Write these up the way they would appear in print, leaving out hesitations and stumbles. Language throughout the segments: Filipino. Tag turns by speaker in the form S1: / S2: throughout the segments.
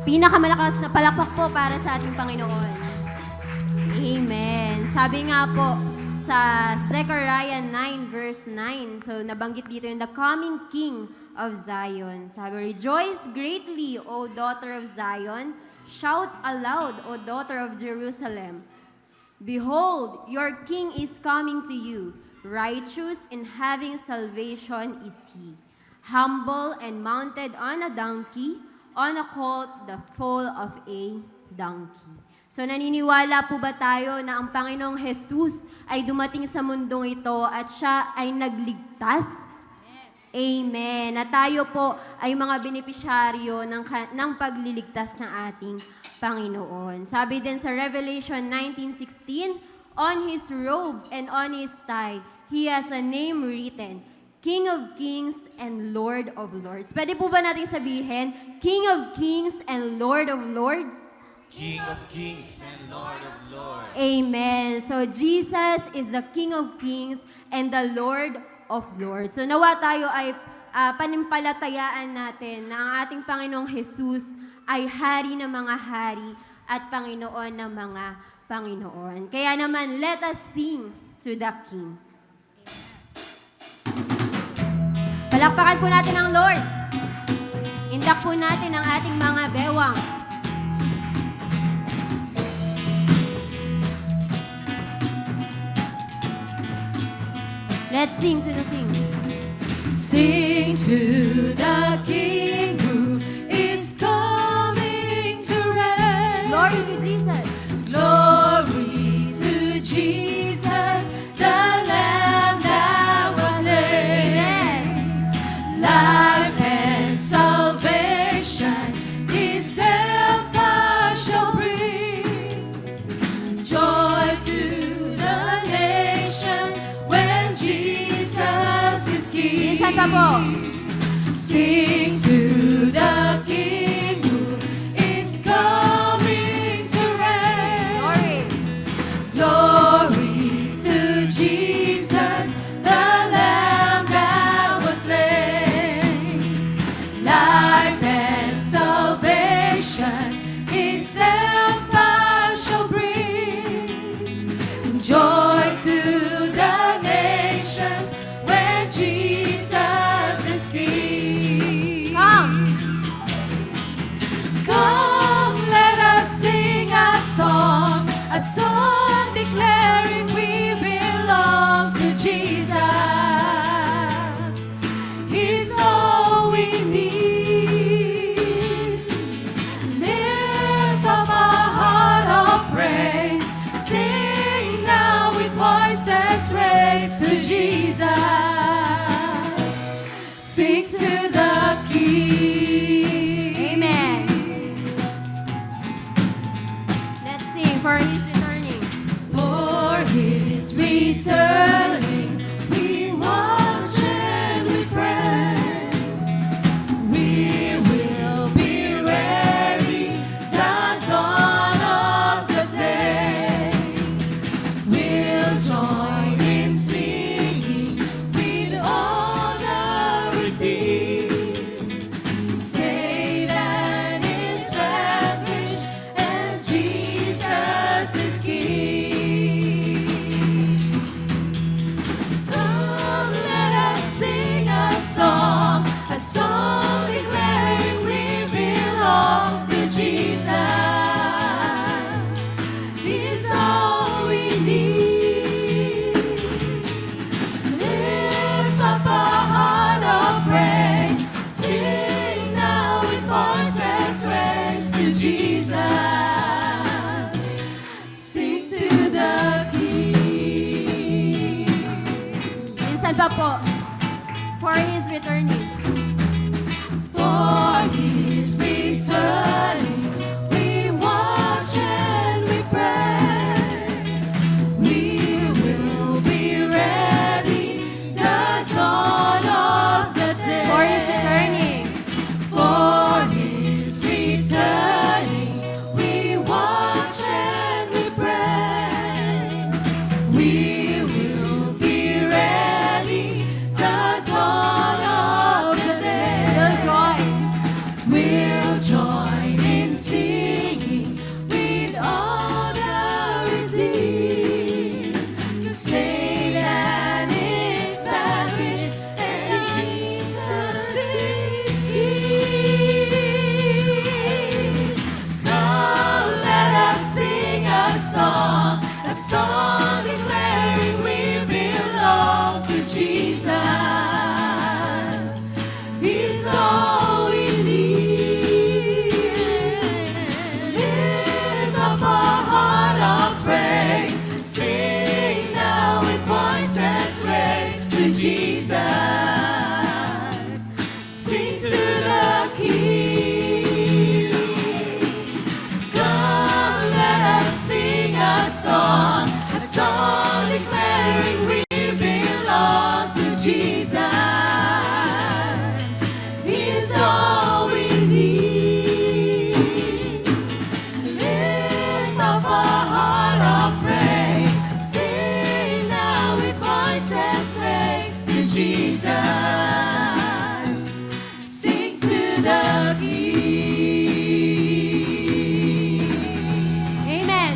S1: Pinakamalakas na palakpak po para sa ating Panginoon. Amen. Sabi nga po sa Zechariah 9 verse 9, so nabanggit dito yung the coming King of Zion. Sabi, rejoice greatly, O daughter of Zion. Shout aloud, O daughter of Jerusalem. Behold, your King is coming to you. Righteous and having salvation is He. Humble and mounted on a donkey, on a colt, the foal of a donkey. So naniniwala po ba tayo na ang Panginoong Jesus ay dumating sa mundong ito at siya ay nagligtas? Amen. Na tayo po ay mga benepisyaryo ng pagliligtas ng ating Panginoon. Sabi din sa Revelation 19:16, on His robe and on His thigh, He has a name written, King of Kings and Lord of Lords. Pwede po ba natin sabihin, King of Kings and Lord of Lords?
S2: King of Kings and Lord of Lords.
S1: Amen. So Jesus is the King of Kings and the Lord of Lords. So nawa tayo ay panimpalatayaan natin na ang ating Panginoong Jesus ay hari ng mga hari at Panginoon ng mga Panginoon. Kaya naman, let us sing to the King. Palakpakan po natin ang Lord. Indak po natin ang ating mga bewang. Let's sing to the King.
S3: Sing to the King who is coming to reign.
S1: Glory to Jesus.
S3: Glory to Jesus, the Lamb that was slain. Life and salvation, His help us shall bring. Joy to the nations when Jesus is King.
S1: Minsan pa po.
S3: Sing to the King who is coming to reign.
S1: Glory.
S3: Glory to Jesus, the Lamb that was slain. Life and salvation, His help us shall bring. And joy to the nations when Jesus is King. Come, let us sing a song declaring we belong to Jesus. He's all we need. Lift up our heart of praise. Sing now with voices raised to Jesus. Sing to the King.
S1: Amen. Let's sing for His returning.
S3: For His returning, we watch and we pray. We will be ready, the dawn of the day. We'll join in singing with all the redeemed. Satan is vanquished and Jesus is King. Come, let us sing a song declaring we belong to Jesus. He's all we need. Lift up a heart of praise.
S1: pa po. For He is returning.
S3: For His returning, we watch and we pray. We will be ready the dawn of the day.
S1: For He is returning.
S3: For His returning, we watch and we pray. We will be ready the dawn of the day.
S1: We'll join.
S3: We'll join in singing with all the redeemed. The Satan is vanquished and Jesus is King. Come, let us sing a song declaring we belong to Jesus. He's all we need. Lift up our heart of praise. Sing now with voices raised to Jesus. Sing to the King. Come, let us sing a song declaring we belong to Jesus. He's all we need. Lift up our heart of praise. Sing now with voices raised to Jesus. Sing to the King.
S1: Amen.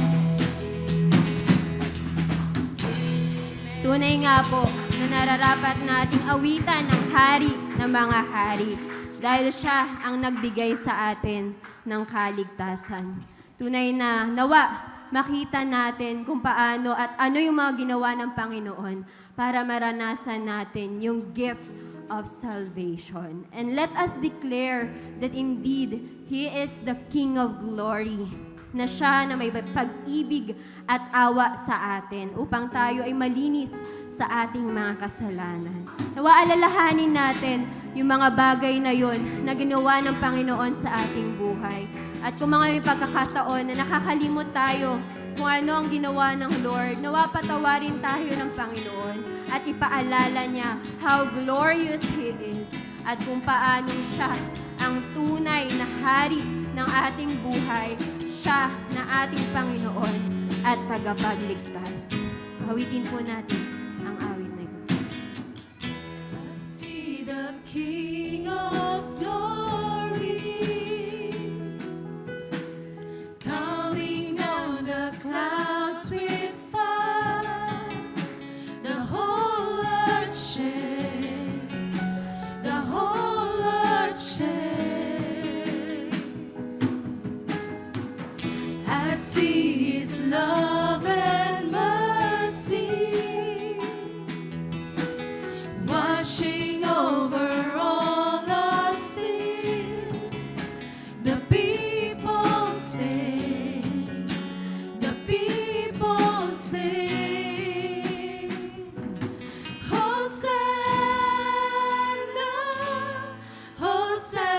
S1: Tunay nga po na nararapat nating awitan ng hari ng mga hari dahil siya ang nagbigay sa atin ng kaligtasan. Tunay na nawa makita natin kung paano at ano yung mga ginawa ng Panginoon para maranasan natin yung gift of salvation. And let us declare that indeed, He is the King of glory, na siya na may pag-ibig at awa sa atin upang tayo ay malinis sa ating mga kasalanan. Nawa alalahanin natin yung mga bagay na yon na ginawa ng Panginoon sa ating buhay. At kung mga may pagkakataon na nakakalimot tayo kung ano ang ginawa ng Lord, nawa patawarin tayo ng Panginoon at ipaalala niya how glorious He is at kung paano siya ang tunay na hari ng ating buhay, siya na ating Panginoon at tagapagligtas. Hawitin po natin ang awit na ito.
S3: See the King of glory coming down the clouds with fire. The whole earth shakes. The whole earth shakes. I see His love and mercy washing over all our sin. The people sing, the people sing. Hosanna, Hosanna.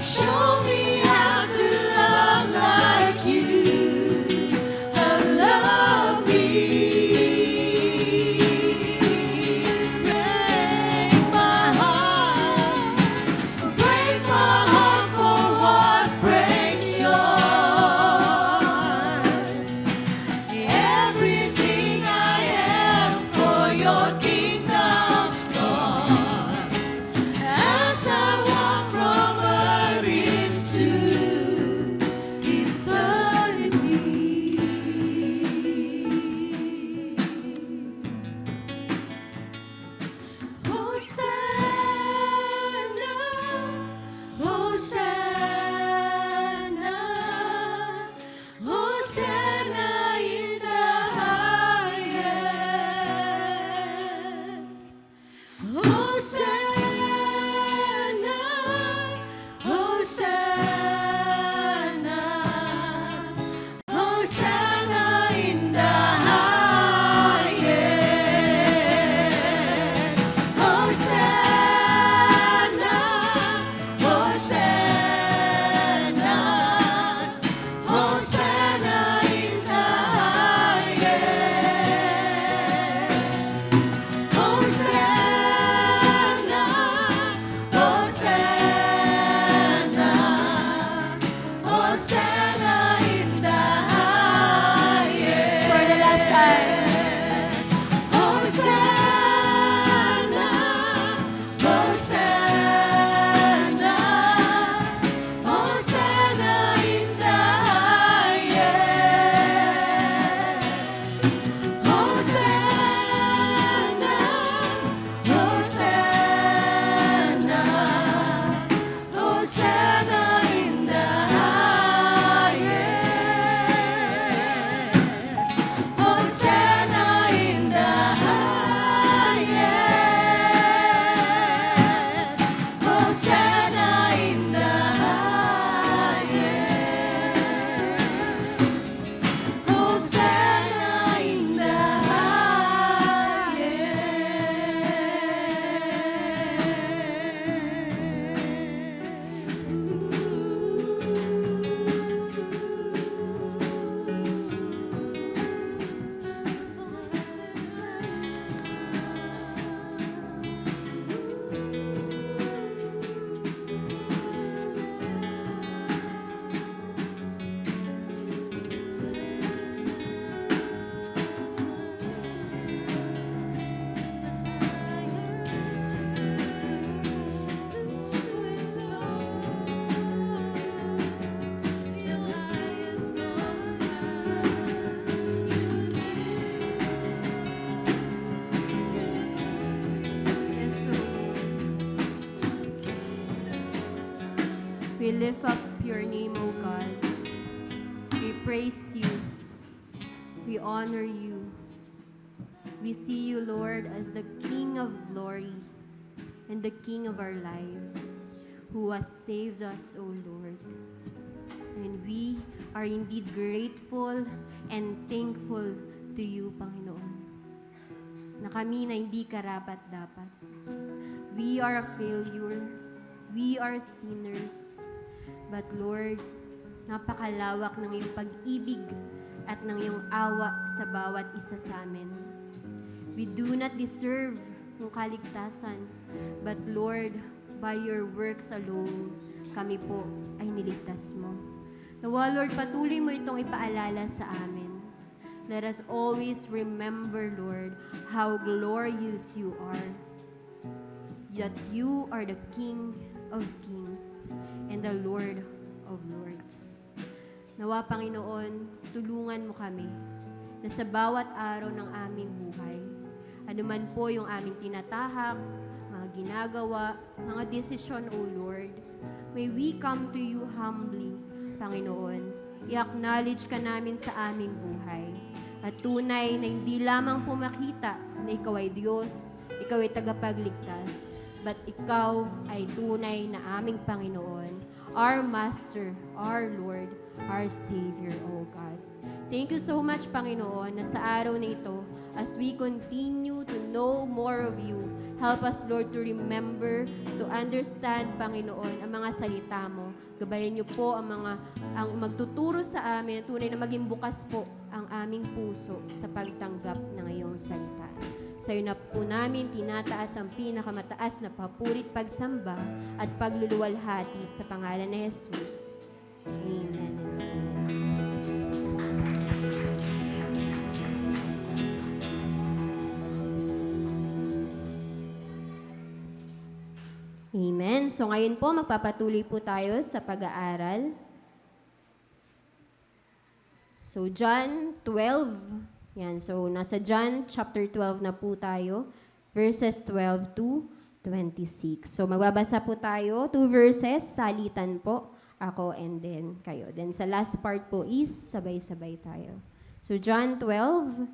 S3: Show me how to love like you have loved me. Break my heart for what breaks yours. Everything I am for your kingdom's gone. As I walk from earth into eternity. Hosanna, Hosanna, Hosanna in the highest. Hosanna, Hosanna, Hosanna in the highest. Hosanna, Hosanna, Hosanna in the highest. Hosanna, Hosanna, Hosanna in the highest.
S1: For the last time.
S3: Hosanna, Hosanna, Hosanna in the highest. Hosanna, Hosanna, Hosanna in the highest. Hosanna in the highest. Hosanna in the highest. Hosanna in the
S1: Yes, Lord. We lift up your name, O God. We praise you. We honor you. We see you, Lord, as the King of glory and the King of our lives, who has saved us, O Lord. And we are indeed grateful and thankful to you, Panginoon, na kami na hindi karapat-dapat. We are a failure. We are sinners. But Lord, napakalawak ng iyong pag-ibig at ng iyong awa sa bawat isa sa amin. We do not deserve yung kaligtasan. But Lord, by your works alone, kami po ay niligtas mo. Nawa, Lord, patuloy mo itong ipaalala sa amin. Let us always remember, Lord, how glorious you are. That you are the King of kings and the Lord of lords. Nawa, Panginoon, tulungan mo kami na sa bawat araw ng aming buhay, anuman po yung aming tinatahak, mga ginagawa, mga desisyon, O Lord, may we come to you humbly, Panginoon. I-acknowledge ka namin sa aming buhay. At tunay na hindi lamang po makita na ikaw ay Diyos, ikaw ay tagapagligtas, but ikaw ay tunay na aming Panginoon, our Master, our Lord, our Savior, O God. Thank you so much, Panginoon, at sa araw na ito, as we continue to know more of you, Help us, Lord, to remember, to understand, Panginoon, ang mga salita mo. Gabayan niyo po ang magtuturo sa amin, tunay na maging bukas po ang aming puso sa pagtanggap ng iyong salita. Sa iyo na po namin tinataas ang pinakamataas na papurit pagsamba at pagluluwalhati sa pangalan ni Jesus. Amen. Amen. So ngayon po, magpapatuloy po tayo sa pag-aaral. So John 12. Yan. So nasa John chapter 12 na po tayo. Verses 12 to 26. So magbabasa po tayo. 2 verses, salitan po. Ako and then kayo. Then sa last part po is sabay-sabay tayo. So John 12,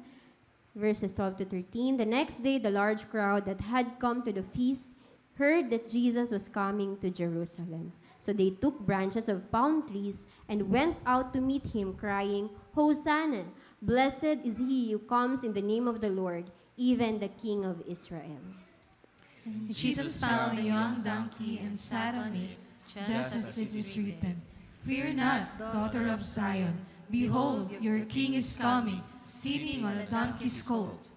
S1: verses 12 to 13. The next day, the large crowd that had come to the feast heard that Jesus was coming to Jerusalem. So they took branches of palm trees and went out to meet him, crying, Hosanna! Blessed is he who comes in the name of the Lord, even the King of Israel.
S3: Jesus found a young donkey and sat on it, just as it is written, Fear not, daughter of Zion. Behold, your king is coming, sitting on a donkey's colt.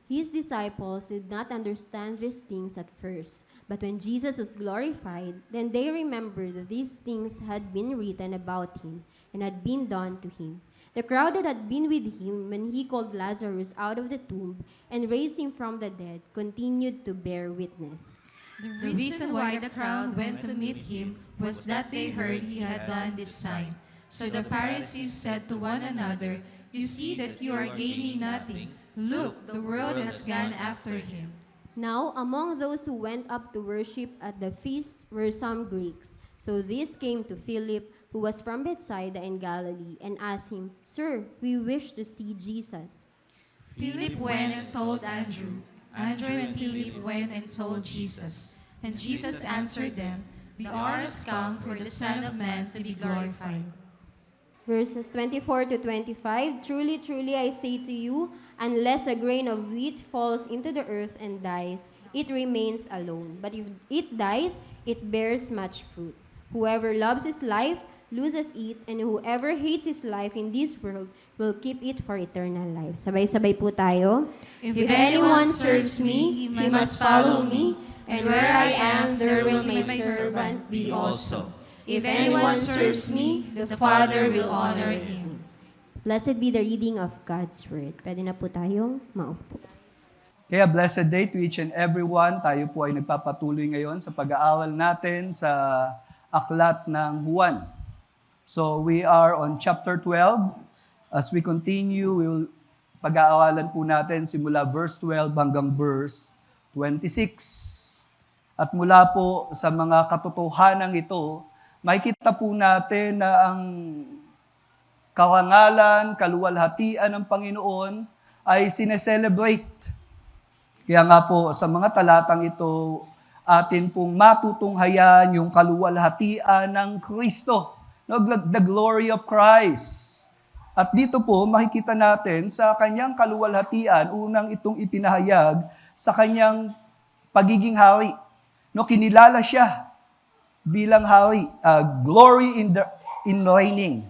S1: His disciples did not understand these things at first, but when Jesus was glorified, then they remembered that these things had been written about him and had been done to him. The crowd that had been with him when he called Lazarus out of the tomb and raised him from the dead continued to bear witness.
S3: The reason why the crowd went to meet him was that they heard he had done this sign. So the Pharisees said to one another, You see that you are gaining nothing. Look, the world has gone after him.
S1: Now, among those who went up to worship at the feast were some Greeks. So these came to Philip, who was from Bethsaida in Galilee, and asked him, Sir, we wish to see Jesus.
S3: Philip went and told Andrew. Andrew and Philip went and told Jesus. And Jesus answered them, The hour has come for the Son of Man to be glorified.
S1: Verses 24 to 25, Truly, truly, I say to you, unless a grain of wheat falls into the earth and dies, it remains alone. But if it dies, it bears much fruit. Whoever loves his life loses it, and whoever hates his life in this world will keep it for eternal life. Sabay-sabay po tayo. If anyone serves me, he must follow me, and where I am, there will my servant be also. If anyone serves me, the Father will honor him. Blessed be the reading of God's Word. Pwede na po tayong maupo.
S4: Kaya blessed day to each and everyone. Tayo po ay nagpapatuloy ngayon sa pag-aaral natin sa Aklat ng Juan. So we are on chapter 12. As we continue, pag-aaralan po natin simula verse 12 hanggang verse 26. At mula po sa mga katotohanan ito, makikita po natin na ang karangalan, kaluwalhatian ng Panginoon ay sineselebrate. Kaya nga po sa mga talatang ito, atin pong matutunghayan yung kaluwalhatian ng Kristo. No, the glory of Christ. At dito po, makikita natin sa kanyang kaluwalhatian, unang itong ipinahayag sa kanyang pagiging hari. No, kinilala siya bilang hari. Glory in reigning.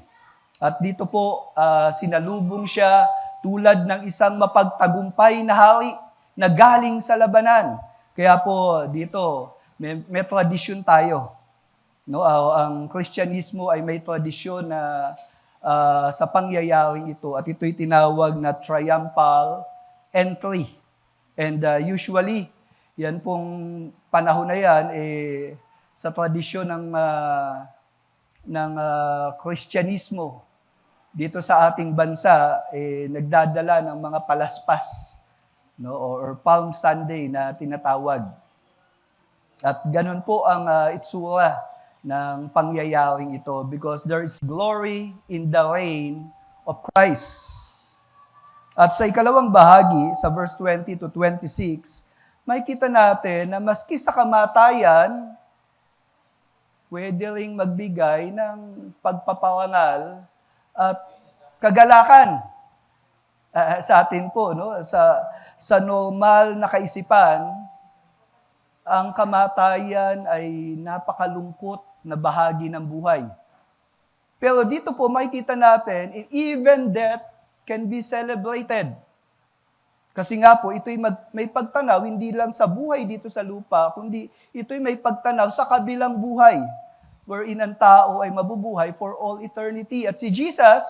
S4: At dito po, sinalubong siya tulad ng isang mapagtagumpay na hari na galing sa labanan. Kaya po dito, may tradisyon tayo. No, ang Kristyanismo ay may tradisyon na sa pangyayaring ito at ito'y tinawag na triumphal entry. And usually, yan pong panahon na yan, sa tradisyon ng Kristyanismo, dito sa ating bansa, nagdadala ng mga palaspas, no, or Palm Sunday na tinatawag. At ganun po ang itsura ng pangyayaring ito because there is glory in the reign of Christ. At sa ikalawang bahagi, sa verse 20 to 26, makikita natin na maski sa kamatayan, pwede ring magbigay ng pagpaparangal at kagalakan sa atin po, no? Sa normal na kaisipan, ang kamatayan ay napakalungkot na bahagi ng buhay. Pero dito po makikita natin, even death can be celebrated. Kasi nga po, ito'y may pagtanaw hindi lang sa buhay dito sa lupa, kundi ito'y may pagtanaw sa kabilang buhay, wherein ang tao ay mabubuhay for all eternity. At si Jesus,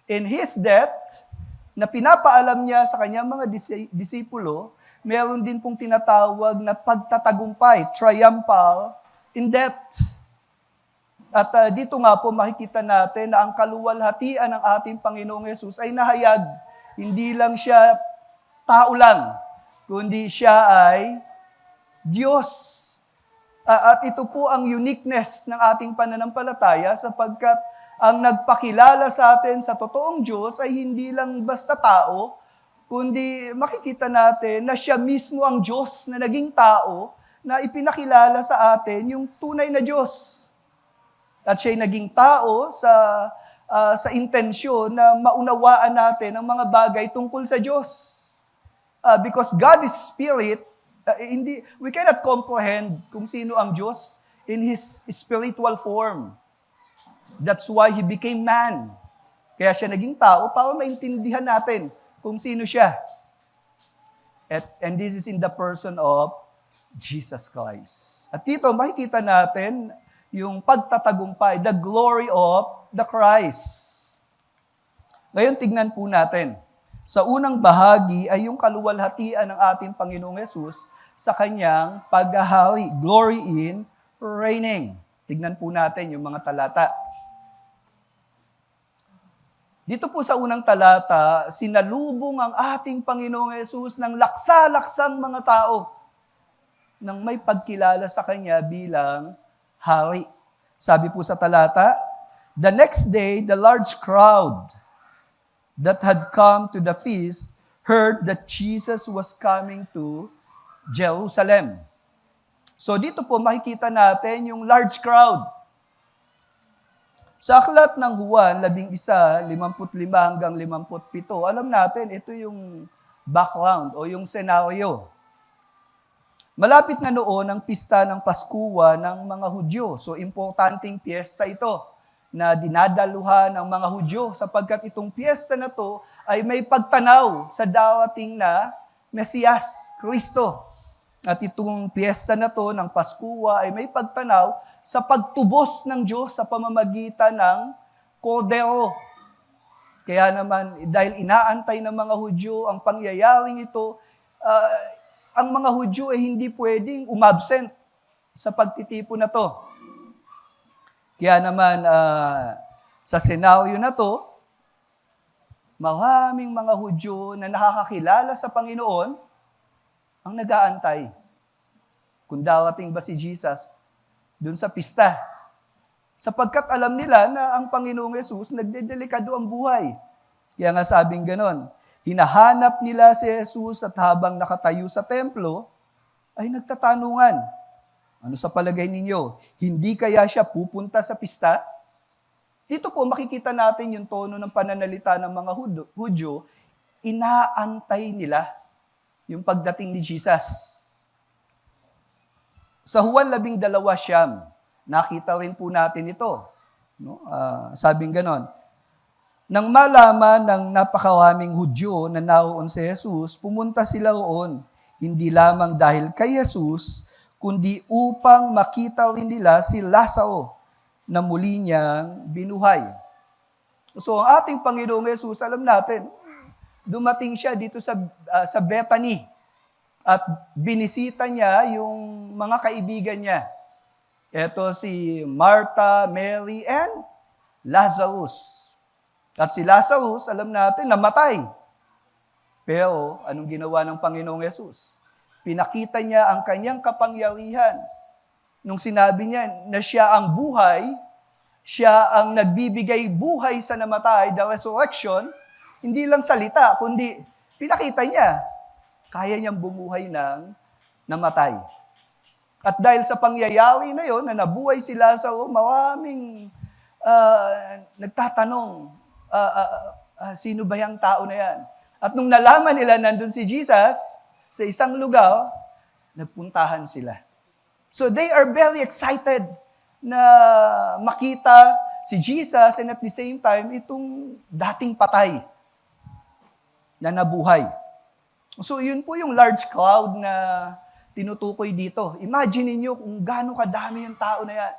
S4: in His death, na pinapaalam niya sa kanyang mga disipulo, meron din pong tinatawag na pagtatagumpay, triumphal in death. At dito nga po makikita natin na ang kaluwalhatian ng ating Panginoong Yesus ay nahayag. Hindi lang siya tao lang, kundi siya ay Diyos. At ito po ang uniqueness ng ating pananampalataya sapagkat ang nagpakilala sa atin sa totoong Diyos ay hindi lang basta tao, kundi makikita natin na siya mismo ang Diyos na naging tao na ipinakilala sa atin yung tunay na Diyos. At siya'y naging tao sa intensyon na maunawaan natin ang mga bagay tungkol sa Diyos. Because God is Spirit, we cannot comprehend kung sino ang Diyos in His spiritual form. That's why He became man. Kaya siya naging tao para maintindihan natin kung sino siya. And this is in the person of Jesus Christ. At dito makikita natin yung pagtatagumpay, the glory of the Christ. Ngayon tignan po natin. Sa unang bahagi ay yung kaluwalhatian ng ating Panginoong Yesus sa kanyang paghahari. Glory in reigning. Tignan po natin yung mga talata. Dito po sa unang talata, sinalubong ang ating Panginoong Yesus ng laksa-laksang mga tao nang may pagkilala sa kanya bilang hari. Sabi po sa talata, the next day, the large crowd that had come to the feast heard that Jesus was coming to Jerusalem. So dito po makikita natin yung large crowd. Sa aklat ng Juan 11:55 hanggang 57, alam natin ito yung background o yung senaryo. Malapit na noon ang pista ng Paskuwa ng mga Hudyo. So importanteng piyesta ito na dinadaluhan ng mga Hudyo sapagkat itong piyesta na to ay may pagtanaw sa darating na Mesiyas, Kristo. At itong piyesta na to ng Paskuwa ay may pagtanaw sa pagtubos ng Diyos sa pamamagitan ng kordero. Kaya naman, dahil inaantay ng mga Hudyo ang pangyayaring ito, ang mga Hudyo ay hindi pwedeng umabsent sa pagtitipon na to. Kaya naman, sa senaryo na to, maraming mga Hudyo na nakakakilala sa Panginoon ang nag-aantay. Kung darating ba si Jesus dun sa pista. Sapagkat alam nila na ang Panginoong Yesus nagdedelikado ang buhay. Kaya nga sabing ganon, hinahanap nila si Jesus at habang nakatayo sa templo, ay nagtatanungan. Ano sa palagay ninyo? Hindi kaya siya pupunta sa pista? Dito po makikita natin yung tono ng pananalita ng mga Hudyo, inaantay nila yung pagdating ni Jesus. Sa Juan 12:9, nakita rin po natin ito. No? Sabing ganon, nang malaman ng napakaraming Hudyo na naroon si Jesus, pumunta sila roon, hindi lamang dahil kay Jesus, kundi upang makita rin nila si Lazaro na muli niyang binuhay. So ang ating Panginoong Yesus, alam natin, dumating siya dito sa Bethany at binisita niya yung mga kaibigan niya. Ito si Martha, Mary, and Lazarus. At si Lazarus, alam natin, namatay. Pero anong ginawa ng Panginoong Yesus? Pinakita niya ang kanyang kapangyarihan. Nung sinabi niya na siya ang buhay, siya ang nagbibigay buhay sa namatay, the resurrection, hindi lang salita, kundi pinakita niya, kaya niyang bumuhay ng namatay. At dahil sa pangyayari na yon, na nabuhay si Lazaro, maraming nagtatanong, sino ba yung tao na yan? At nung nalaman nila nandun si Jesus, sa isang lugar, nagpuntahan sila. So they are very excited na makita si Jesus and at the same time, itong dating patay na nabuhay. So yun po yung large crowd na tinutukoy dito. Imagine niyo kung gaano kadami yung tao na yan.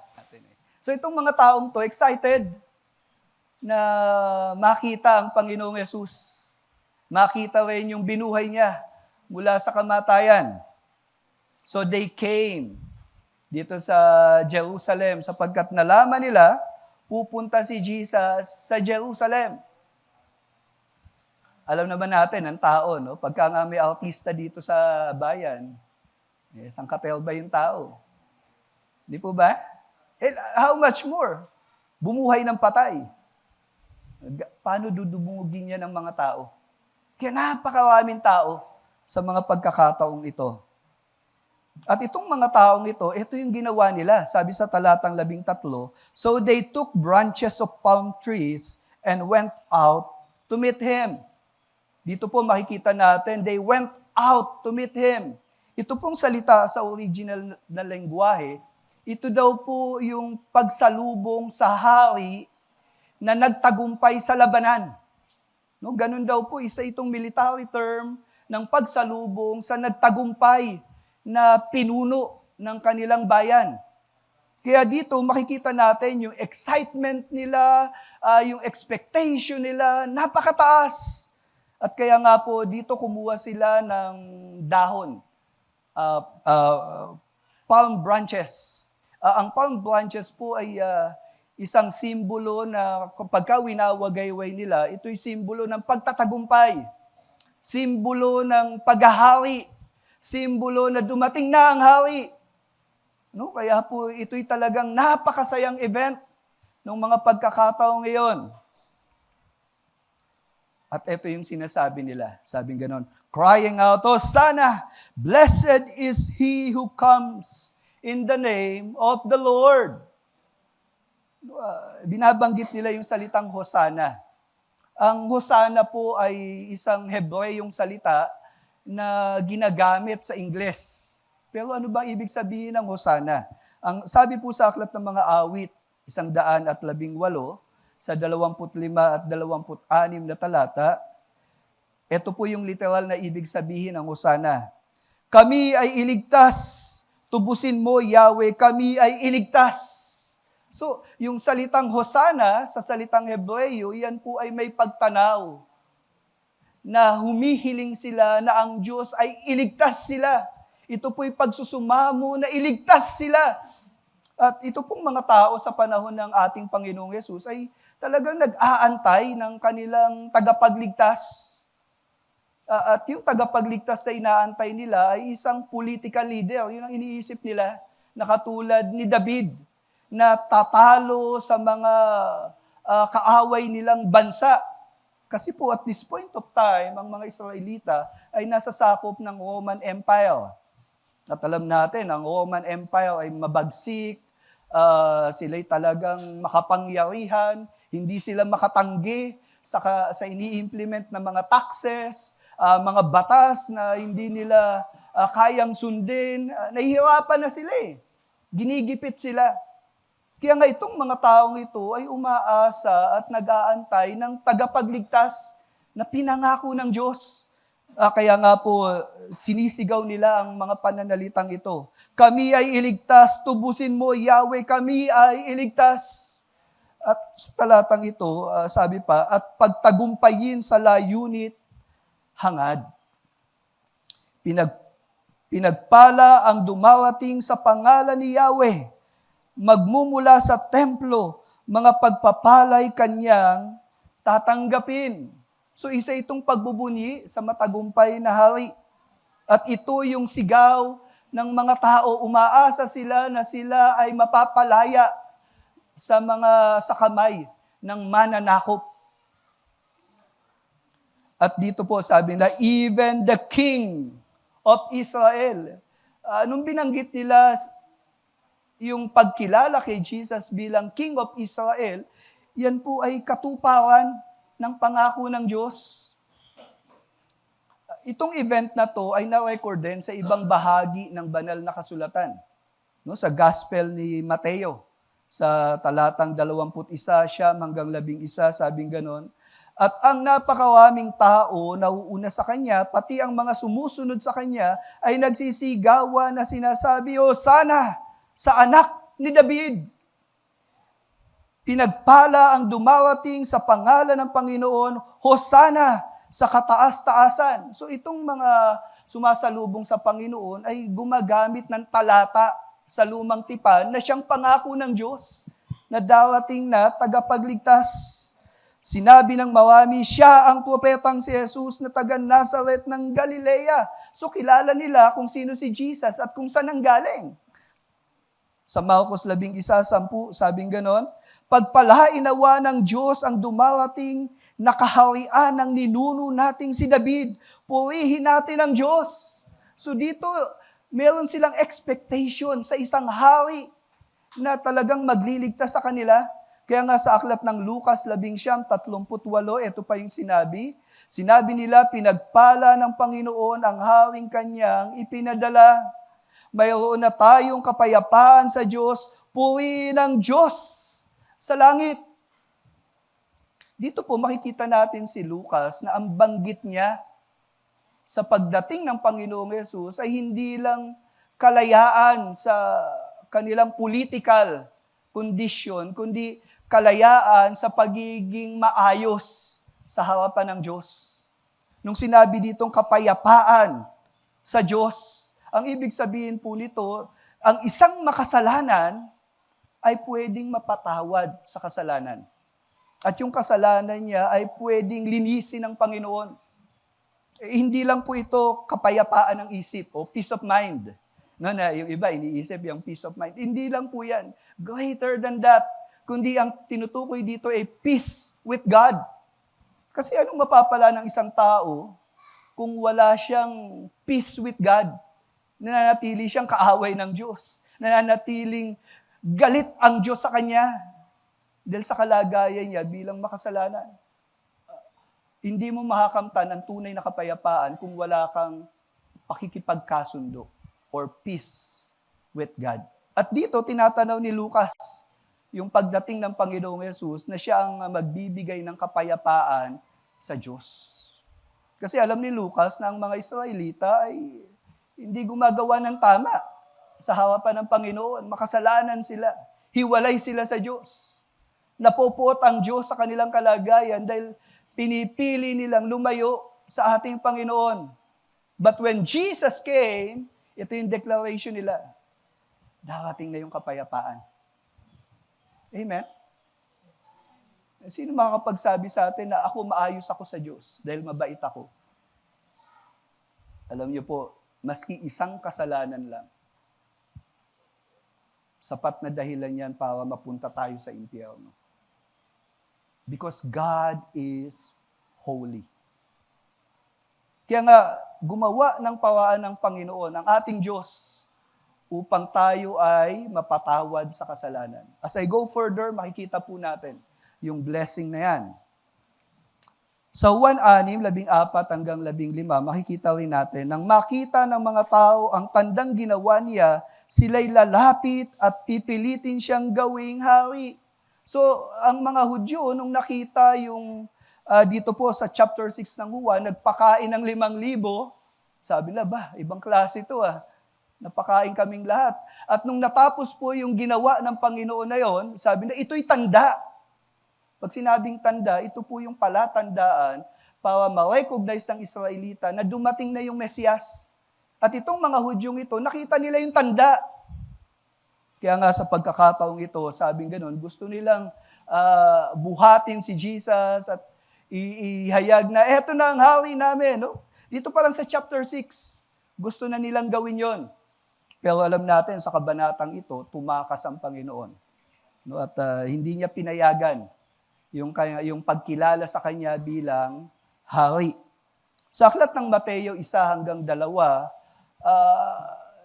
S4: So itong mga taong to, excited na makita ang Panginoong Yesus. Makita rin yung binuhay niya mula sa kamatayan. So they came dito sa Jerusalem sapagkat nalaman nila pupunta si Jesus sa Jerusalem. Alam naman natin ang tao, no? Pagka nga may artista dito sa bayan, sangkatel ba yung tao? Di po ba? How much more? Bumuhay ng patay. Paano dudumugin niya ng mga tao? Kaya napakaraming tao sa mga pagkakataong ito. At itong mga taong ito yung ginawa nila. Sabi sa talatang 13, so they took branches of palm trees and went out to meet him. Dito po makikita natin, they went out to meet him. Ito pong salita sa original na lengguwahe, ito daw po yung pagsalubong sa hari na nagtagumpay sa labanan. No, ganun daw po, isa itong military term ng pagsalubong sa nagtagumpay na pinuno ng kanilang bayan. Kaya dito makikita natin yung excitement nila, yung expectation nila, napakataas. At kaya nga po dito kumuha sila ng dahon, palm branches. Ang palm branches po ay isang simbolo na kapag winawagayway nila, ito'y simbolo ng pagtatagumpay, simbolo ng paghahari, simbolo na dumating na ang hari. No? Kaya po ito'y talagang napakasayang event ng mga pagkakataong ngayon. At ito yung sinasabi nila, sabing ganon, crying out, Hosanna, blessed is he who comes in the name of the Lord. Binabanggit nila yung salitang Hosanna. Ang Hosanna po ay isang Hebreyong salita na ginagamit sa Ingles. Pero ano ba ibig sabihin ng Hosanna? Ang sabi po sa Aklat ng Mga Awit, 118, sa 25 at 26 na talata, ito po yung literal na ibig sabihin ng Hosanna. Kami ay iligtas, tubusin mo, Yahweh, kami ay iligtas. So, yung salitang Hosanna sa salitang Hebreyo, yan po ay may pagtanaw na humihiling sila na ang Diyos ay iligtas sila. Ito po'y pagsusumamo na iligtas sila. At ito pong mga tao sa panahon ng ating Panginoong Yesus ay talagang nag-aantay ng kanilang tagapagligtas. At yung tagapagligtas na inaantay nila ay isang political leader. Yun ang iniisip nila na katulad ni David na tatalo sa mga kaaway nilang bansa. Kasi po at this point of time, ang mga Israelita ay nasa sakop ng Roman Empire. At alam natin, ang Roman Empire ay mabagsik, sila'y talagang makapangyarihan, hindi sila makatanggi sa ini-implement na mga taxes, mga batas na hindi nila kayang sundin. Nahihirapan na sila eh. Ginigipit sila. Kaya nga itong mga taong ito ay umaasa at nag-aantay ng tagapagligtas na pinangako ng Diyos. Kaya nga po, sinisigaw nila ang mga pananalitang ito. Kami ay iligtas, tubusin mo, Yahweh, kami ay iligtas. At sa talatang ito, sabi pa, at pagtagumpayin sa layunit, hangad. Pinagpala ang dumarating sa pangalan ni Yahweh, magmumula sa templo, mga pagpapalay kanyang tatanggapin. So isa itong pagbubunyi sa matagumpay na hari. At ito yung sigaw ng mga tao, umaasa sila na sila ay mapapalaya sa kamay ng mananakop. At dito po sabi nila, even the King of Israel. Nung binanggit nila yung pagkilala kay Jesus bilang King of Israel, yan po ay katuparan ng pangako ng Diyos. itong event na to ay na-record din sa ibang bahagi ng banal na kasulatan. No, sa Gospel ni Mateo, sa talatang 21 sabing ganon, at ang napakaraming tao na uuna sa kanya, pati ang mga sumusunod sa kanya, ay nagsisigawan na sinasabi, Hosana sa anak ni David. Pinagpala ang dumarating sa pangalan ng Panginoon, Hosana sa kataas-taasan. So itong mga sumasalubong sa Panginoon ay gumagamit ng talata sa lumang tipan na siyang pangako ng Diyos na darating na tagapagligtas. Sinabi ng marami, siya ang propetang si Jesus na taga Nazareth ng Galilea. So kilala nila kung sino si Jesus at kung saan ang galing. Sa Marcos 11:10, sabing ganon, pagpalain nawa ng Diyos ang dumarating na kaharian ng ninuno nating si David. Purihin natin ang Diyos. So dito, meron silang expectation sa isang hari na talagang magliligtas sa kanila. Kaya nga sa aklat ng Lucas 11:38, ito pa yung sinabi. Sinabi nila, pinagpala ng Panginoon ang haring kanyang ipinadala. Mayroon na tayong kapayapaan sa Diyos, purihin ang Diyos sa langit. Dito po makikita natin si Lucas na ang banggit niya sa pagdating ng Panginoong Yesus ay hindi lang kalayaan sa kanilang political condition, kundi kalayaan sa pagiging maayos sa harapan ng Diyos. Nung sinabi ditong kapayapaan sa Diyos, ang ibig sabihin po nito, ang isang makasalanan ay pwedeng mapatawad sa kasalanan. At yung kasalanan niya ay pwedeng linisin ng Panginoon. Hindi lang po ito kapayapaan ng isip o peace of mind. No, na yung iba iniisip yung peace of mind. Hindi lang po yan. Greater than that. Kundi ang tinutukoy dito ay peace with God. Kasi anong mapapala ng isang tao kung wala siyang peace with God? Nananatili siyang kaaway ng Diyos. Nananatiling galit ang Diyos sa kanya dahil sa kalagayan niya bilang makasalanan. Hindi mo makakamtan ang tunay na kapayapaan kung wala kang pakikipagkasundo or peace with God. At dito, tinatanaw ni Lucas yung pagdating ng Panginoong Yesus na siya ang magbibigay ng kapayapaan sa Diyos. Kasi alam ni Lucas na ang mga Israelita ay hindi gumagawa ng tama sa harapan ng Panginoon. Makasalanan sila. Hiwalay sila sa Diyos. Napopuot ang Diyos sa kanilang kalagayan dahil pinipili nilang lumayo sa ating Panginoon. But when Jesus came, ito yung declaration nila, darating na yung kapayapaan. Amen? Sino makakapagsabi sa atin na ako maayos ako sa Diyos dahil mabait ako? Alam niyo po, maski isang kasalanan lang, sapat na dahilan yan para mapunta tayo sa impyerno. Because God is holy. Kaya nga, gumawa ng paraan ng Panginoon, ang ating Diyos, upang tayo ay mapatawad sa kasalanan. As I go further, makikita po natin yung blessing na yan. Sa 1:6, 14-15, makikita rin natin, nang makita ng mga tao ang tandang ginawa niya, sila'y lalapit at pipilitin siyang gawing hari. So, ang mga Hudyo, nung nakita yung dito po sa chapter 6 ng Juan, nagpakain ng 5,000, sabi na, ibang klase ito napakain kaming lahat. At nung natapos po yung ginawa ng Panginoon na yon, sabi na, ito'y tanda. Pag sinabing tanda, ito po yung palatandaan para ma-recognize ng Israelita na dumating na yung Mesiyas. At itong mga Hudyong ito, nakita nila yung tanda. Kaya nga sa pagkakataong ito, sabing ganun, gusto nilang buhatin si Jesus at ihayag na, eto na ang hari namin. No? Dito pa lang sa chapter 6, gusto na nilang gawin yon. Pero alam natin sa kabanatang ito, tumakas ang Panginoon. No? At hindi niya pinayagan yung pagkilala sa kanya bilang hari. Sa aklat ng Mateo 1-2,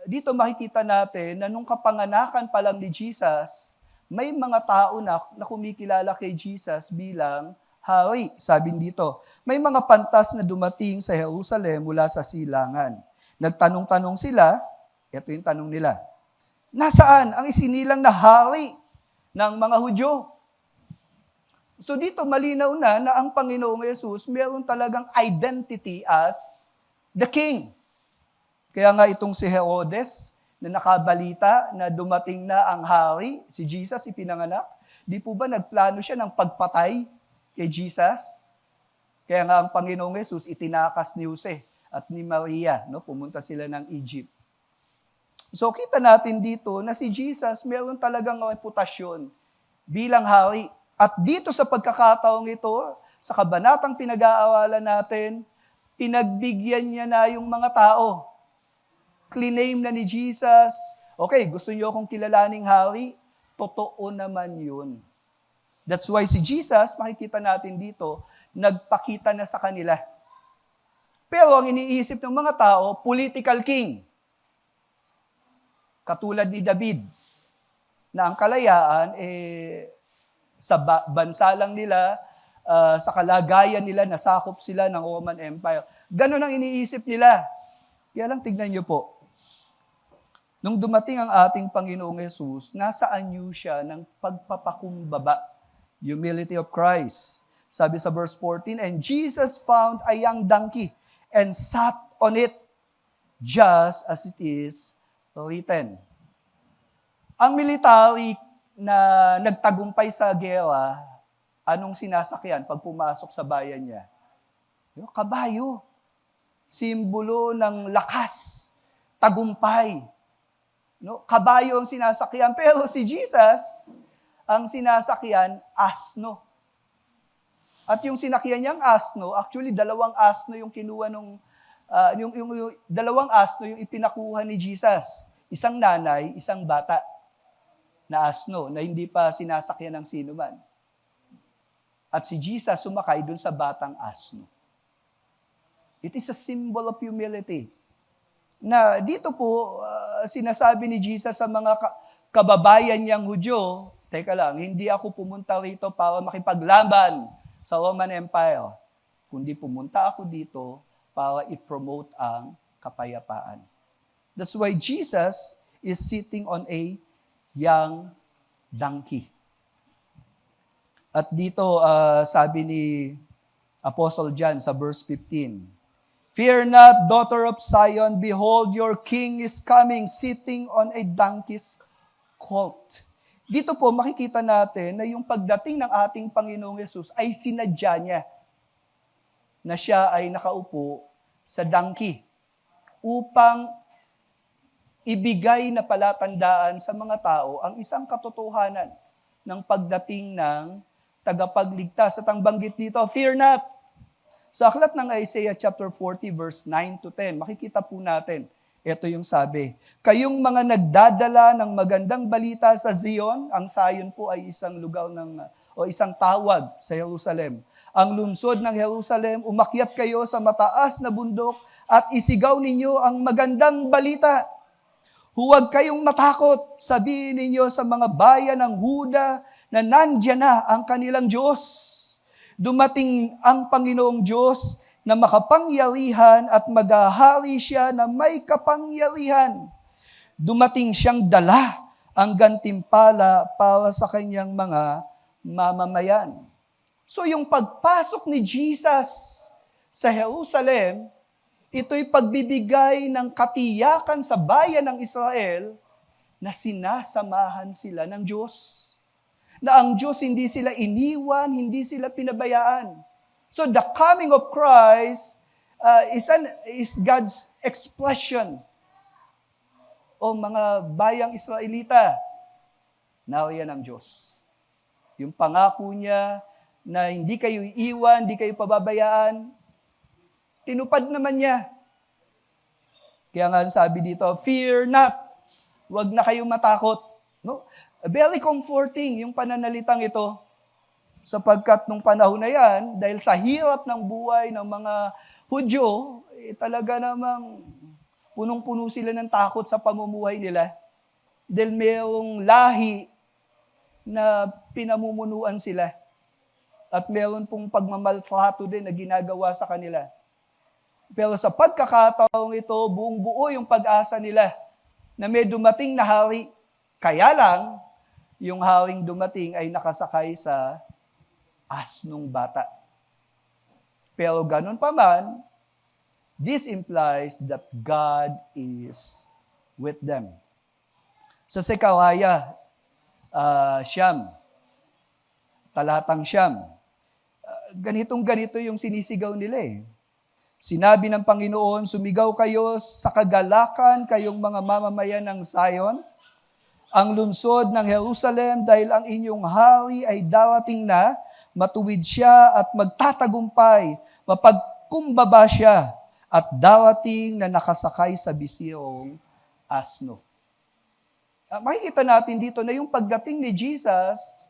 S4: dito makikita natin na nung kapanganakan pa lang ni Jesus, may mga tao na kumikilala kay Jesus bilang hari. Sabi dito, may mga pantas na dumating sa Jerusalem mula sa silangan. Nagtanong-tanong sila, ito yung tanong nila, nasaan ang isinilang na hari ng mga Hudyo? So dito malinaw na ang Panginoong Yesus meron talagang identity as the King. Kaya nga itong si Herodes na nakabalita na dumating na ang hari, si Jesus ipinanganak, di po ba nagplano siya ng pagpatay kay Jesus? Kaya nga ang Panginoong Yesus itinakas ni Jose at ni Maria, no? Pumunta sila ng Egypt. So kita natin dito na si Jesus meron talagang reputasyon bilang hari. At dito sa pagkakataong ito, sa kabanatang pinag-aaralan natin, pinagbigyan niya na yung mga tao. Claim na ni Jesus, okay, gusto niyo akong kilalaning hari? Totoo naman yun. That's why si Jesus, makikita natin dito, nagpakita na sa kanila. Pero ang iniisip ng mga tao, political king. Katulad ni David, na ang kalayaan, sa bansa lang nila, sa kalagayan nila, nasakop sila ng Roman Empire. Ganon ang iniisip nila. Kaya lang tignan niyo po, nung dumating ang ating Panginoong Yesus, nasaan niyo siya ng pagpapakumbaba, humility of Christ. Sabi sa verse 14, and Jesus found a young donkey and sat on it, just as it is written. Ang military na nagtagumpay sa gera, anong sinasakyan pag pumasok sa bayan niya? Kabayo. Simbolo ng lakas, tagumpay. No? Kabayo ang sinasakyan. Pero si Jesus, ang sinasakyan, asno. At yung sinakyan niyang asno, actually dalawang asno yung kinuha nung, yung dalawang asno yung ipinakuha ni Jesus. Isang nanay, isang bata na asno na hindi pa sinasakyan ng sino man. At si Jesus sumakay dun sa batang asno. It is a symbol of humility. Na dito po, sinasabi ni Jesus sa mga kababayan niyang Hudyo, teka lang, hindi ako pumunta rito para makipaglaban sa Roman Empire, kundi pumunta ako dito para i-promote ang kapayapaan. That's why Jesus is sitting on a young donkey. At dito, sabi ni Apostle John sa verse 15, fear not, daughter of Zion, behold, your king is coming, sitting on a donkey's colt. Dito po, makikita natin na yung pagdating ng ating Panginoong Yesus ay sinadya niya na siya ay nakaupo sa donkey upang ibigay na palatandaan sa mga tao ang isang katotohanan ng pagdating ng tagapagligtas. At ang banggit dito, fear not. Sa aklat ng Isaiah chapter 40 verse 9 to 10, makikita po natin, ito yung sabi, kayong mga nagdadala ng magandang balita sa Zion, ang Zion po ay isang lugar o isang tawag sa Jerusalem. Ang lungsod ng Jerusalem, umakyat kayo sa mataas na bundok at isigaw ninyo ang magandang balita. Huwag kayong matakot, sabihin ninyo sa mga bayan ng Huda na nandiyan na ang kanilang Diyos. Dumating ang Panginoong Diyos na makapangyarihan at maghahari siya na may kapangyarihan. Dumating siyang dala ang gantimpala para sa kanyang mga mamamayan. So yung pagpasok ni Jesus sa Jerusalem, ito'y pagbibigay ng katiyakan sa bayan ng Israel na sinasamahan sila ng Diyos. Na ang Diyos hindi sila iniwan, hindi sila pinabayaan. So the coming of Christ is God's expression. O mga bayang Israelita, nariyan ang Diyos. Yung pangako niya na hindi kayo iiwan, hindi kayo pababayaan, tinupad naman niya. Kaya nga sabi dito, fear not. Huwag na kayong matakot. No? Very comforting yung pananalitang ito. Sapagkat nung panahon na yan, dahil sa hirap ng buhay ng mga Hudyo, talaga namang punong-puno sila ng takot sa pamumuhay nila. Dahil mayroong lahi na pinamumunuan sila. At meron pong pagmamaltrato din na ginagawa sa kanila. Pero sa pagkakataong ito, buong buo yung pag-asa nila na may dumating na hari. Kaya lang, yung haring dumating ay nakasakay sa asnong bata. Pero ganun pa man, this implies that God is with them. Sa Zechariah, Siyam, talatang Siyam, ganito yung sinisigaw nila eh. Sinabi ng Panginoon, sumigaw kayo sa kagalakan, kayong mga mamamayan ng Zion, ang lungsod ng Jerusalem, dahil ang inyong hari ay darating na, matuwid siya at magtatagumpay, mapagkumbaba siya, at darating na nakasakay sa bisirong asno. Makikita natin dito na yung pagdating ni Jesus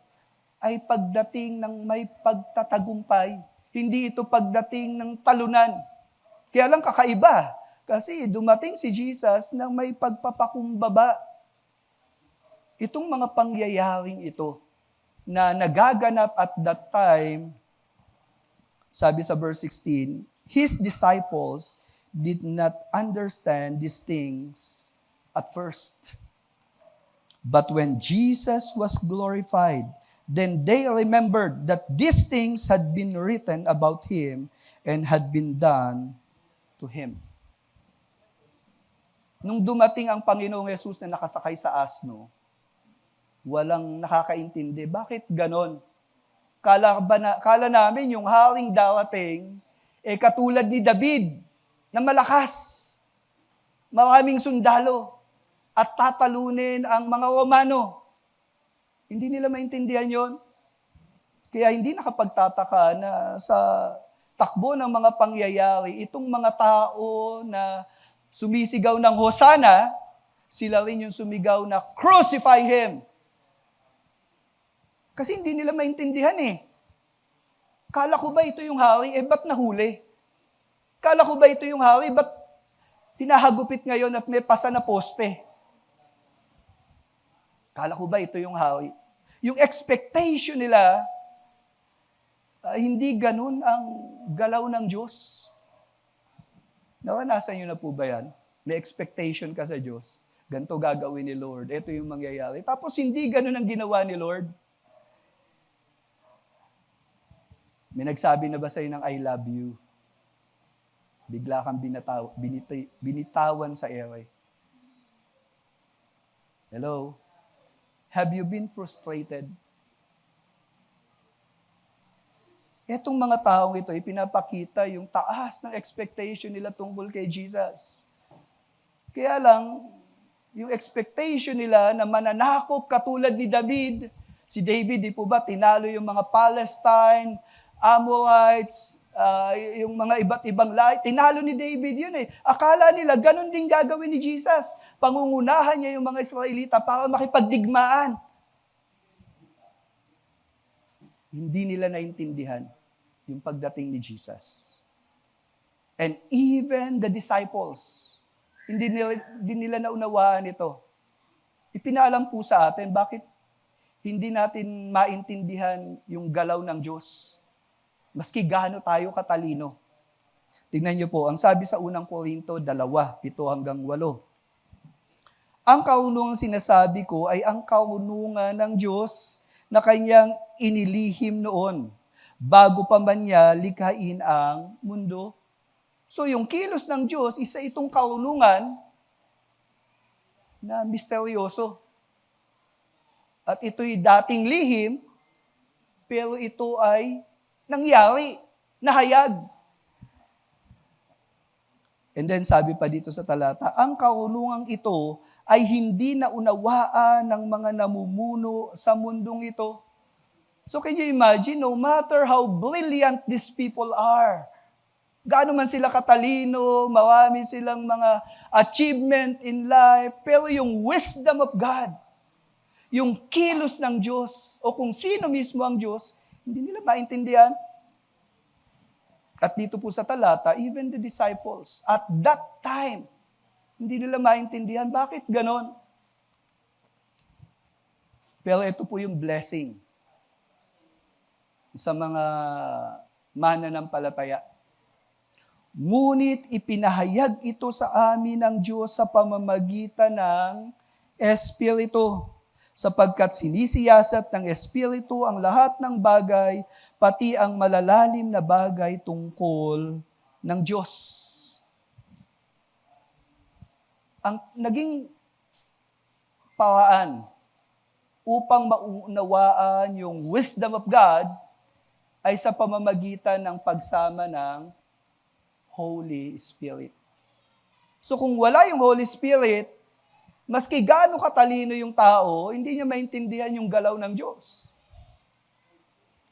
S4: ay pagdating ng may pagtatagumpay. Hindi ito pagdating ng talunan. Kaya lang kakaiba, kasi dumating si Jesus ng may pagpapakumbaba. Itong mga pangyayaring ito na nagaganap at that time, sabi sa verse 16, His disciples did not understand these things at first. But when Jesus was glorified, then they remembered that these things had been written about Him and had been done to Him. Nung dumating ang Panginoong Yesus na nakasakay sa asno, walang nakakaintindi. Bakit ganon? Kala namin yung haring darating, katulad ni David, na malakas, maraming sundalo, at tatalunin ang mga Romano. Hindi nila maintindihan yon. Kaya hindi nakapagtataka na sa takbo ng mga pangyayari, itong mga tao na sumisigaw ng Hosana, sila rin yung sumigaw na crucify Him. Kasi hindi nila maintindihan eh. Kala ko ba ito yung hari? Ba't nahuli? Kala ko ba ito yung hari? Ba't hinahagupit ngayon at may pasa na poste? Kala ko ba ito yung hari? Yung expectation nila, hindi ganun ang galaw ng Diyos. Naranasan nyo na po ba yan? May expectation ka sa Diyos. Ganito gagawin ni Lord. Ito yung mangyayari. Tapos hindi ganun ang ginawa ni Lord. May nagsabi na ba sa'yo ng I love you? Bigla kang binitawan sa ere. Hello? Have you been frustrated? Etong mga taong ito, ipinapakita yung taas ng expectation nila tungkol kay Jesus. Kaya lang, yung expectation nila na mananakop katulad ni David, si David, di po ba, tinalo yung mga Palestine, Amorites, yung mga iba't ibang lahi. Tinalo ni David yun eh. Akala nila, ganun din gagawin ni Jesus. Pangungunahan niya yung mga Israelita para makipagdigmaan. Hindi nila naintindihan yung pagdating ni Jesus. And even the disciples, hindi nila naunawaan ito. Ipinaalam po sa atin, bakit hindi natin maintindihan yung galaw ng Diyos? Maski gaano tayo katalino. Tingnan niyo po, ang sabi sa unang Korinto 2:7-8. Ang kaunungang sinasabi ko ay ang kaunungan ng Diyos na kanyang inilihim noon, bago pa man niya likhain ang mundo. So yung kilos ng Diyos, isa itong kaunungan na misteryoso. At ito'y dating lihim, pero ito ay nangyari, nahayag. And then sabi pa dito sa talata, ang kaunungang ito ay hindi naunawaan ng mga namumuno sa mundong ito. So can you imagine, no matter how brilliant these people are, gaano man sila katalino, marami silang mga achievement in life, pero yung wisdom of God, yung kilos ng Diyos, o kung sino mismo ang Diyos, hindi nila maintindihan. At dito po sa talata, even the disciples, at that time, hindi nila maintindihan. Bakit ganon? Pero ito po yung blessing. sa mga mananampalataya. Ngunit ipinahayag ito sa amin ng Diyos sa pamamagitan ng Espiritu, sapagkat sinisiyasat ng Espiritu ang lahat ng bagay, pati ang malalalim na bagay tungkol ng Diyos. Ang naging paraan upang maunawaan yung wisdom of God ay sa pamamagitan ng pagsama ng Holy Spirit. So kung wala yung Holy Spirit, maski gaano katalino yung tao, hindi niya maintindihan yung galaw ng Diyos.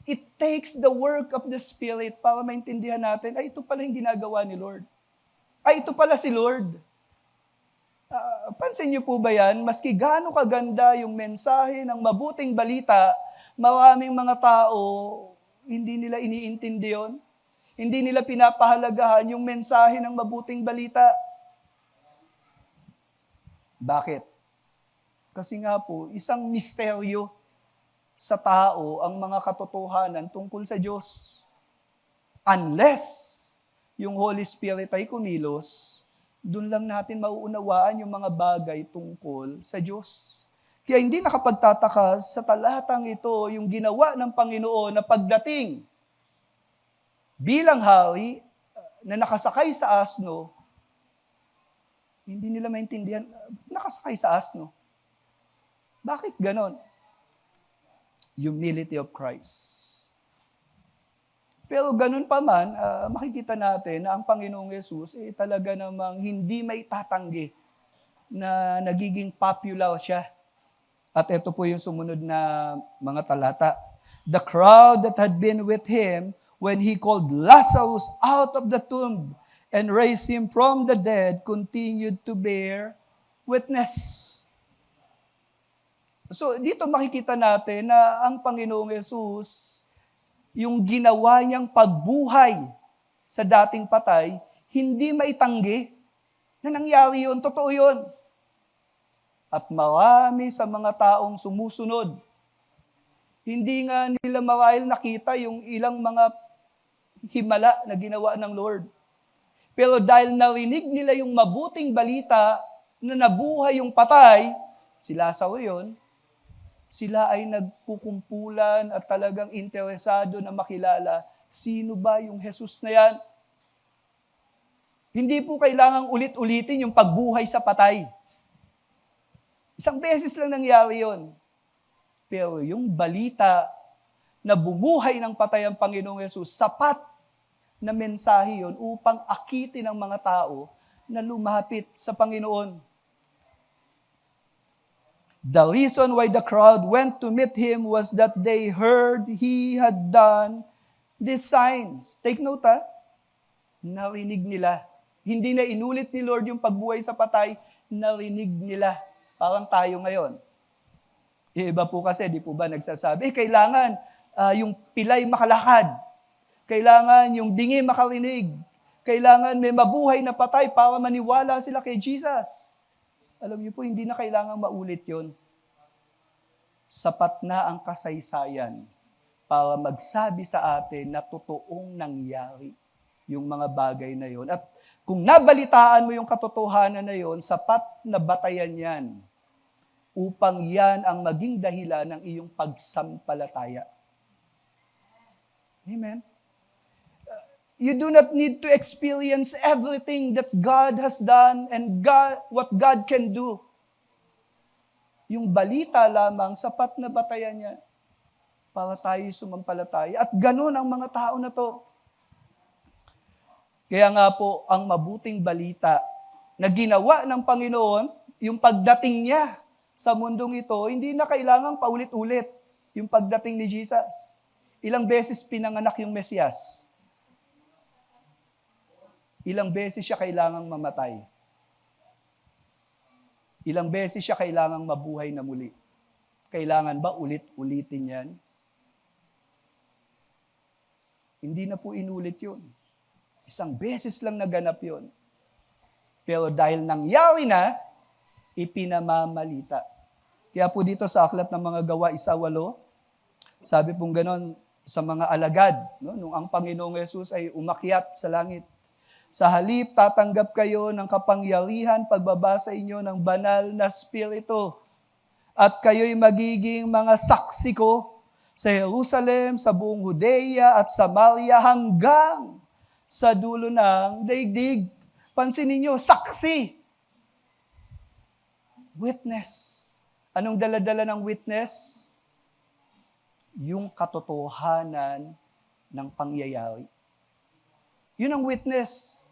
S4: It takes the work of the Spirit para maintindihan natin, ay ito pala yung ginagawa ni Lord. Ay ito pala si Lord. Pansin niyo po ba yan? Maski gaano kaganda yung mensahe ng mabuting balita, maraming mga tao, hindi nila iniintindi yun. Hindi nila pinapahalagahan yung mensahe ng mabuting balita. Bakit? Kasi nga po, isang misteryo sa tao ang mga katotohanan tungkol sa Diyos. Unless yung Holy Spirit ay kumilos, doon lang natin mauunawaan yung mga bagay tungkol sa Diyos. Kaya hindi nakapagtataka sa talatang ito yung ginawa ng Panginoon na pagdating bilang hari na nakasakay sa asno, hindi nila maintindihan, nakasakay sa asno. Bakit ganon? Humility of Christ. Pero ganun pa man, makikita natin na ang Panginoong Yesus talaga namang hindi may tatanggi na nagiging popular siya. At ito po yung sumunod na mga talata. The crowd that had been with him when he called Lazarus out of the tomb and raised him from the dead continued to bear witness. So dito makikita natin na ang Panginoong Yesus, yung ginawa niyang pagbuhay sa dating patay, hindi maitanggi na nangyari yun. Totoo yun. At marami sa mga taong sumusunod, hindi nga nila marahil nakita yung ilang mga himala na ginawa ng Lord. Pero dahil narinig nila yung mabuting balita na nabuhay yung patay, si Lazaro yun, sila ay nagkukumpulan at talagang interesado na makilala sino ba yung Jesus na yan. Hindi po kailangang ulit-ulitin yung pagbuhay sa patay. Isang beses lang nangyari yon. Pero yung balita na bumuhay ng patay ang Panginoong Yesus, sapat na mensahe yon upang akitin ang mga tao na lumapit sa Panginoon. The reason why the crowd went to meet him was that they heard he had done these signs. Take note narinig nila. Hindi na inulit ni Lord yung pagbuhay sa patay, narinig nila. Parang tayo ngayon. Iba po kasi, di po ba nagsasabi, kailangan yung pilay makalakad. Kailangan yung bingi makarinig. Kailangan may mabuhay na patay para maniwala sila kay Jesus. Alam niyo po, hindi na kailangang maulit yon. Sapat na ang kasaysayan para magsabi sa atin na totoong nangyari yung mga bagay na yon. At kung nabalitaan mo yung katotohanan na yon, sapat na batayan yan upang yan ang maging dahilan ng iyong pagsampalataya. Amen? You do not need to experience everything that God has done and what God can do. Yung balita lamang, sapat na batayan niya para tayo sumampalataya. At ganun ang mga tao na to. Kaya nga po, ang mabuting balita na ginawa ng Panginoon, yung pagdating niya sa mundong ito, hindi na kailangang paulit-ulit yung pagdating ni Jesus. Ilang beses pinanganak yung Mesiyas. Ilang beses siya kailangang mamatay. Ilang beses siya kailangang mabuhay na muli. Kailangan ba ulit-ulitin yan? Hindi na po inulit yun. Isang beses lang naganap yun. Pero dahil nangyari na, ipinamamalita. Kaya po dito sa Aklat ng mga Gawa 1:8, sabi pong ganon, sa mga alagad, no? Nung ang Panginoong Yesus ay umakyat sa langit. Sa halip, tatanggap kayo ng kapangyarihan pagbaba sa inyo ng banal na Espiritu. At kayo'y magiging mga saksi ko sa Jerusalem, sa buong Judea at Samaria hanggang sa dulo ng daigdig. Pansinin niyo, saksi. Witness. Anong dala-dala ng witness? Yung katotohanan ng pangyayari. Yun ang witness.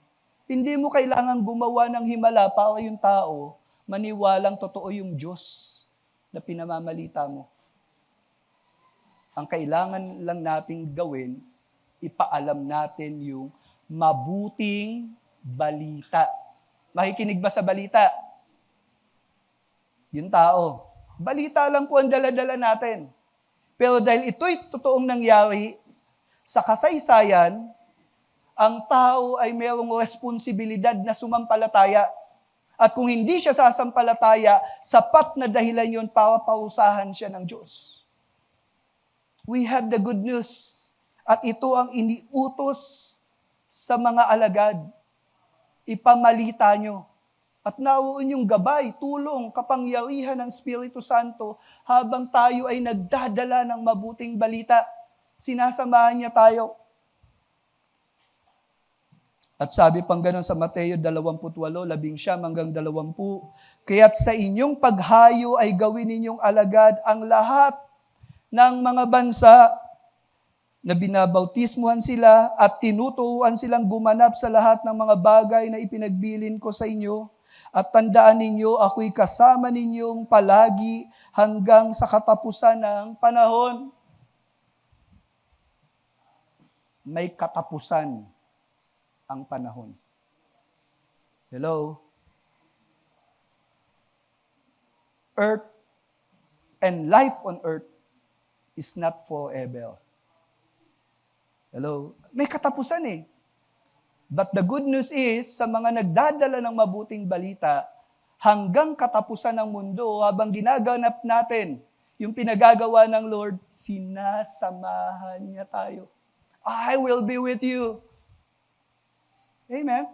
S4: Hindi mo kailangan gumawa ng himala para yung tao maniwalang totoo yung Diyos na pinamamalita mo. Ang kailangan lang nating gawin, ipaalam natin yung mabuting balita. Makikinig ba sa balita? Yung tao. Balita lang po ang dala-dala natin. Pero dahil ito'y totoong nangyari sa kasaysayan, ang tao ay mayroong responsibilidad na sumampalataya. At kung hindi siya sasampalataya, sapat na dahilan yon para pausahan siya ng Diyos. We have the good news. At ito ang iniutos sa mga alagad. Ipamalita nyo. At naroon yung gabay, tulong, kapangyarihan ng Espiritu Santo habang tayo ay nagdadala ng mabuting balita. Sinasamahan niya tayo. At sabi pang ganun sa Mateo 28:11 hanggang 20, kaya't sa inyong paghayo ay gawin ninyong alagad ang lahat ng mga bansa na binabautismuhan sila at tinuturuan silang gumanap sa lahat ng mga bagay na ipinagbilin ko sa inyo. At tandaan ninyo, ako'y kasama ninyong palagi hanggang sa katapusan ng panahon. May katapusan ang panahon. Hello? Earth and life on earth is not forever. Hello? May katapusan eh. But the good news is, sa mga nagdadala ng mabuting balita, hanggang katapusan ng mundo, habang ginaganap natin yung pinagagawa ng Lord, sinasamahan niya tayo. I will be with you. Amen?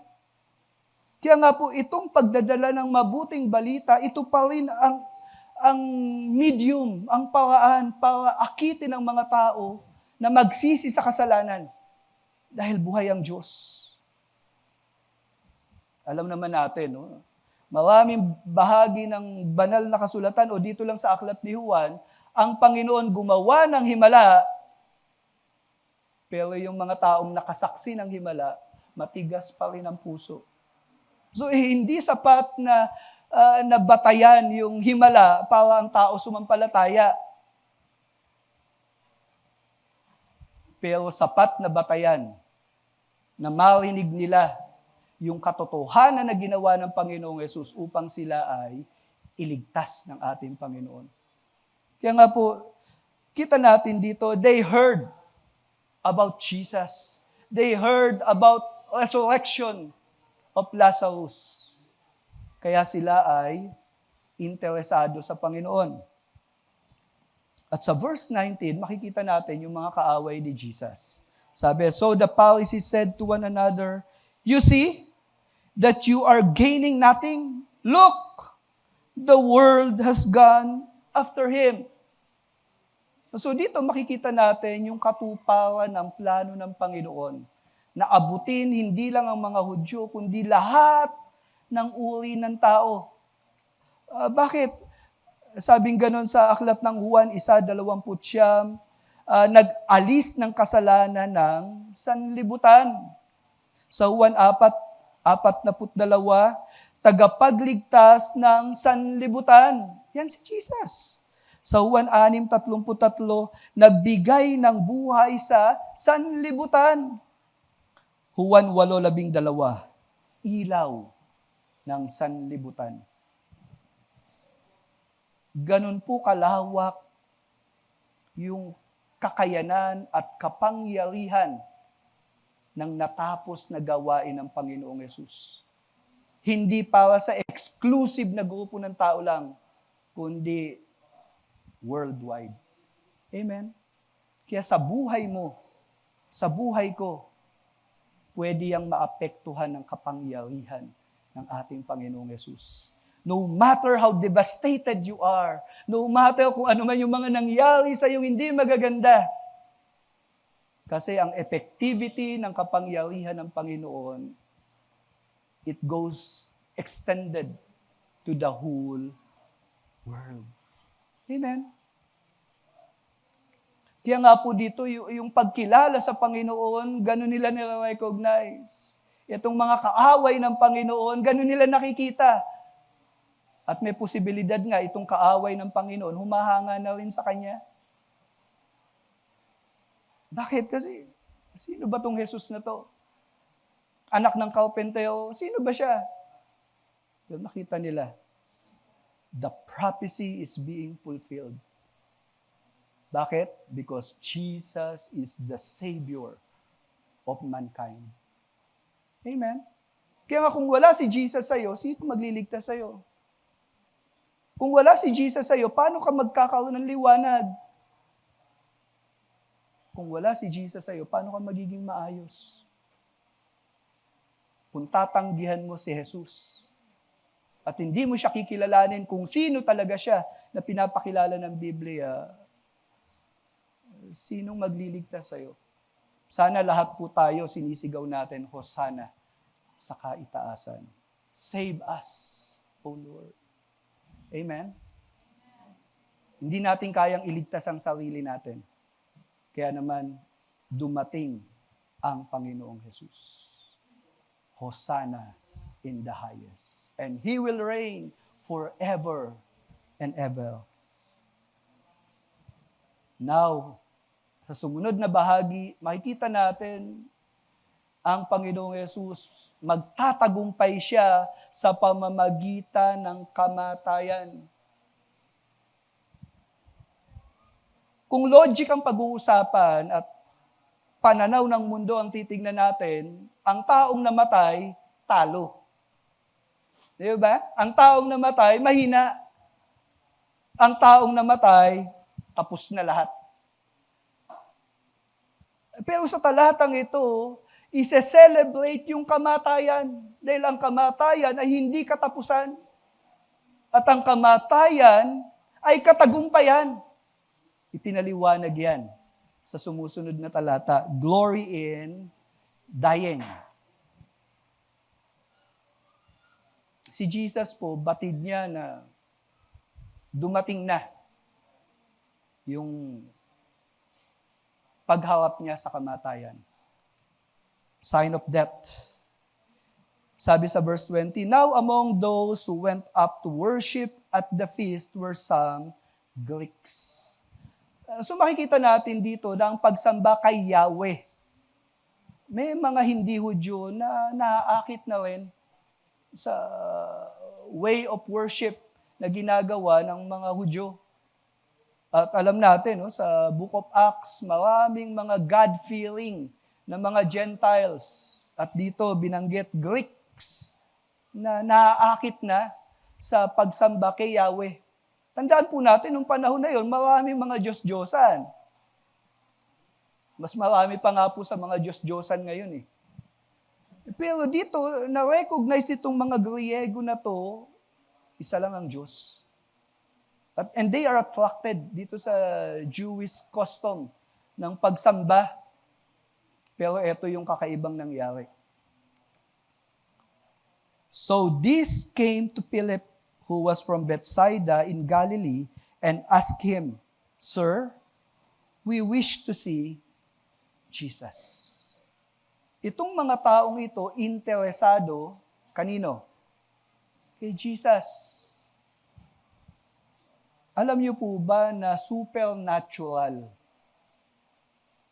S4: Kaya nga po, itong pagdadala ng mabuting balita, ito pa rin ang medium, ang paraan para akitin ng mga tao na magsisi sa kasalanan. Dahil buhay ang Diyos. Alam naman natin, no? Maraming bahagi ng banal na kasulatan o dito lang sa aklat ni Juan, ang Panginoon gumawa ng himala, pero yung mga taong nakasaksi ng himala, matigas pa rin ang puso. So hindi sapat na nabatayan yung himala para ang tao sumampalataya. Pero sapat na batayan na marinig nila yung katotohanan na ginawa ng Panginoong Yesus upang sila ay iligtas ng ating Panginoon. Kaya nga po, kita natin dito, they heard about Jesus. They heard about resurrection of Lazarus. Kaya sila ay interesado sa Panginoon. At sa verse 19, makikita natin yung mga kaaway ni Jesus. Sabi, so the Pharisees said to one another, you see that you are gaining nothing? Look, the world has gone after him. So dito makikita natin yung katuparan ng plano ng Panginoon na abutin hindi lang ang mga Hudyo, kundi lahat ng uri ng tao. Bakit? Sabing ganon sa aklat ng Juan 1:29, nag-alis ng kasalanan ng sanlibutan. Sa Juan 4:42, tagapagligtas ng sanlibutan. Yan si Jesus. Sa Juan 6:33, nagbigay ng buhay sa sanlibutan. Juan 8:12, ilaw ng sanlibutan. Ganun po kalawak yung kakayanan at kapangyarihan ng natapos na gawain ng Panginoong Yesus. Hindi para sa exclusive na grupo ng tao lang, kundi worldwide. Amen? Kaya sa buhay mo, sa buhay ko, pwede yang maapektuhan ng kapangyarihan ng ating Panginoong Yesus. No matter how devastated you are, no matter kung ano man yung mga nangyari sa iyo hindi magaganda, kasi ang effectivity ng kapangyarihan ng Panginoon, it goes extended to the whole world. Amen? Kaya nga po dito, yung pagkilala sa Panginoon, ganun nila nire-recognize. Itong mga kaaway ng Panginoon, ganun nila nakikita. At may posibilidad nga, itong kaaway ng Panginoon, humahanga na rin sa Kanya. Bakit? Kasi, sino ba tong Jesus na to? Anak ng karpentero, sino ba siya? Doon nakita nila, the prophecy is being fulfilled. Bakit? Because Jesus is the Savior of mankind. Amen? Kaya nga kung wala si Jesus sa'yo, sino magliligtas sa'yo? Kung wala si Jesus sa'yo, paano ka magkakaroon ng liwanag? Kung wala si Jesus sa'yo, paano ka magiging maayos? Kung tatanggihan mo si Jesus at hindi mo siya kikilalanin kung sino talaga siya na pinapakilala ng Biblia, sinong magliligtas sa'yo? Sana lahat po tayo sinisigaw natin, Hosana sa kaitaasan. Save us, O Lord. Amen? Hindi natin kayang iligtas ang sarili natin. Kaya naman, dumating ang Panginoong Jesus. Hosana in the highest. And He will reign forever and ever. Now, sa sumunod na bahagi, makikita natin ang Panginoong Yesus, magtatagumpay siya sa pamamagitan ng kamatayan. Kung logic ang pag-uusapan at pananaw ng mundo ang titignan natin, ang taong namatay, talo. Di ba? Ang taong namatay, mahina. Ang taong namatay, tapos na lahat. Pero sa talatang ito, ise-celebrate yung kamatayan. Dahil ang kamatayan ay hindi katapusan. At ang kamatayan ay katagumpayan. Ipinaliwanag yan sa sumusunod na talata. Glory in dying. Si Jesus po, batid niya na dumating na yung pagharap niya sa kamatayan. Sign of death. Sabi sa verse 20, Now among those who went up to worship at the feast were some Greeks. So makikita natin dito na ang pagsamba kay Yahweh. May mga hindi Hudyo na naaakit na rin sa way of worship na ginagawa ng mga Hudyo. At alam natin, sa Book of Acts, maraming mga God-fearing na mga Gentiles. At dito binanggit Greeks na naaakit na sa pagsamba kay Yahweh. Tandaan po natin, nung panahon na yon, maraming mga Diyos-Diyosan. Mas marami pa nga po sa mga Diyos-Diyosan ngayon eh. Pero dito, na-recognize itong mga Griego na to, isa lang ang Diyos. And they are attracted dito sa Jewish custom ng pagsamba. Pero ito yung kakaibang nangyari. So this came to Philip, who was from Bethsaida in Galilee, and asked him, Sir, we wish to see Jesus. Itong mga taong ito, interesado, kanino? Kay Jesus. Alam niyo po ba na supernatural,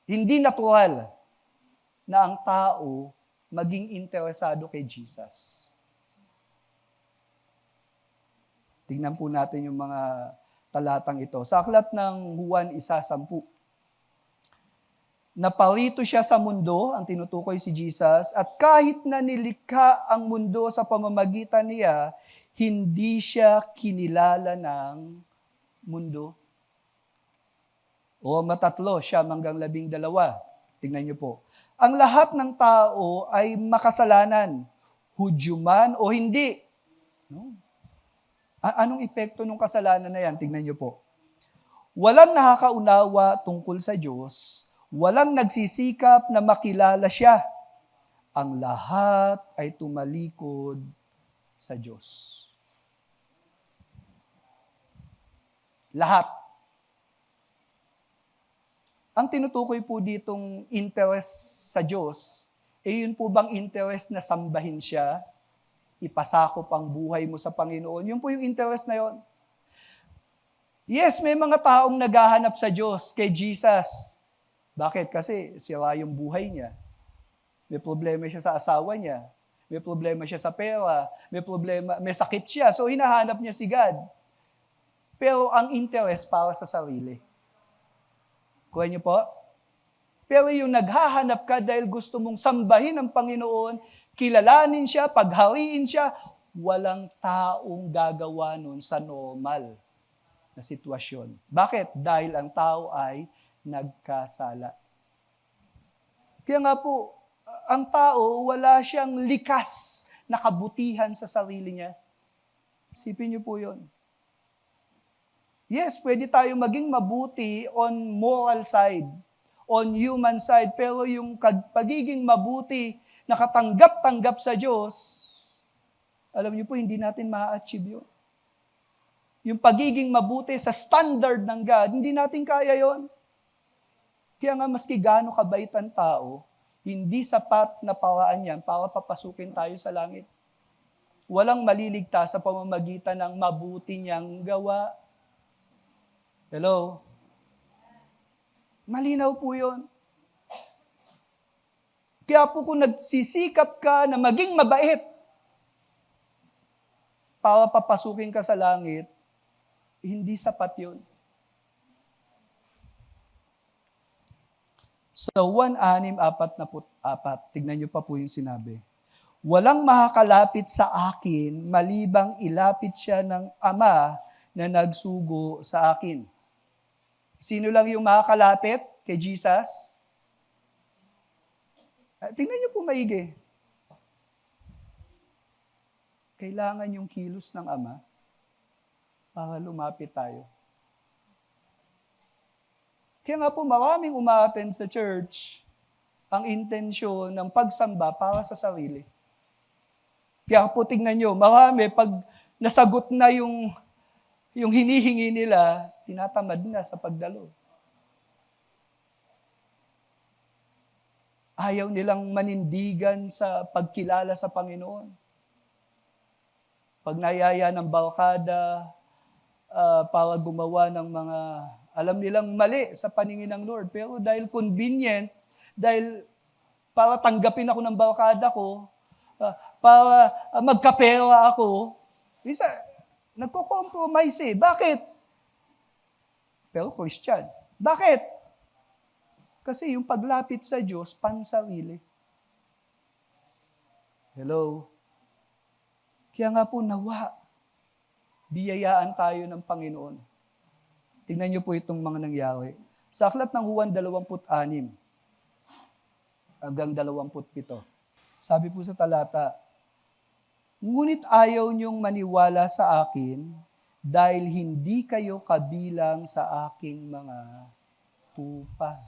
S4: hindi natural, na ang tao maging interesado kay Jesus? Tingnan po natin yung mga talatang ito. Sa aklat ng Juan 1:10. Naparito siya sa mundo, ang tinutukoy si Jesus, at kahit na nilikha ang mundo sa pamamagitan niya, hindi siya kinilala ng mundo. O matatlo, 9-12. Tingnan niyo po. Ang lahat ng tao ay makasalanan, Hudyo man o hindi. No? Anong epekto ng kasalanan na yan? Tingnan niyo po. Walang nakakaunawa tungkol sa Diyos, walang nagsisikap na makilala siya. Ang lahat ay tumalikod sa Diyos. Lahat. Ang tinutukoy po ditong interest sa Diyos, yun po bang interest na sambahin siya, ipasakop ang buhay mo sa Panginoon? Yun po yung interest na yon. Yes, may mga taong naghahanap sa Diyos, kay Jesus. Bakit? Kasi sira yung buhay niya. May problema siya sa asawa niya. May problema siya sa pera. May sakit siya. So hinahanap niya si God. Pero ang interest para sa sarili. Kuha niyo po? Pero yung naghahanap ka dahil gusto mong sambahin ang Panginoon, kilalanin siya, paghariin siya, walang taong gagawa nun sa normal na sitwasyon. Bakit? Dahil ang tao ay nagkasala. Kaya nga po, ang tao, wala siyang likas na kabutihan sa sarili niya. Isipin niyo po yun. Yes, pwede tayo maging mabuti on moral side, on human side, pero yung pagiging mabuti, nakatanggap-tanggap sa Diyos, alam niyo po, hindi natin ma-achieve yun. Yung pagiging mabuti sa standard ng God, hindi natin kaya yon. Kaya nga maski gaano kabait ang tao, hindi sapat na paraan yan para papasukin tayo sa langit. Walang maliligtas sa pamamagitan ng mabuti niyang gawa. Hello? Malinaw po yun. Kaya po kung nagsisikap ka na maging mabait para papasukin ka sa langit, hindi sapat yun. Sa 1:6-44, tignan niyo pa po yung sinabi. Walang makakalapit sa akin, malibang ilapit siya ng Ama na nagsugo sa akin. Sino lang yung makakalapit kay Jesus? Tingnan niyo po maigi. Kailangan yung kilos ng Ama para lumapit tayo. Kaya nga po maraming umaattend sa church ang intensyon ng pagsamba para sa sarili. Kaya po tingnan nyo, marami pag nasagot na yung hinihingi nila, tinatamad na sa pagdalo. Ayaw nilang manindigan sa pagkilala sa Panginoon. Pag nayaya ng barkada, para gumawa ng mga alam nilang mali sa paningin ng Lord. Pero dahil convenient, dahil para tanggapin ako ng barkada ko, para magkapera ako, isa, nagko-compromise eh. Bakit? Pero Christian. Bakit? Kasi yung paglapit sa Diyos, pansarili. Hello? Kaya nga po nawa, biyayaan tayo ng Panginoon. Tingnan niyo po itong mga nangyari. Sa aklat ng Juan 26 hanggang 27. Sabi po sa talata, ngunit ayaw niyong maniwala sa akin dahil hindi kayo kabilang sa aking mga tupa.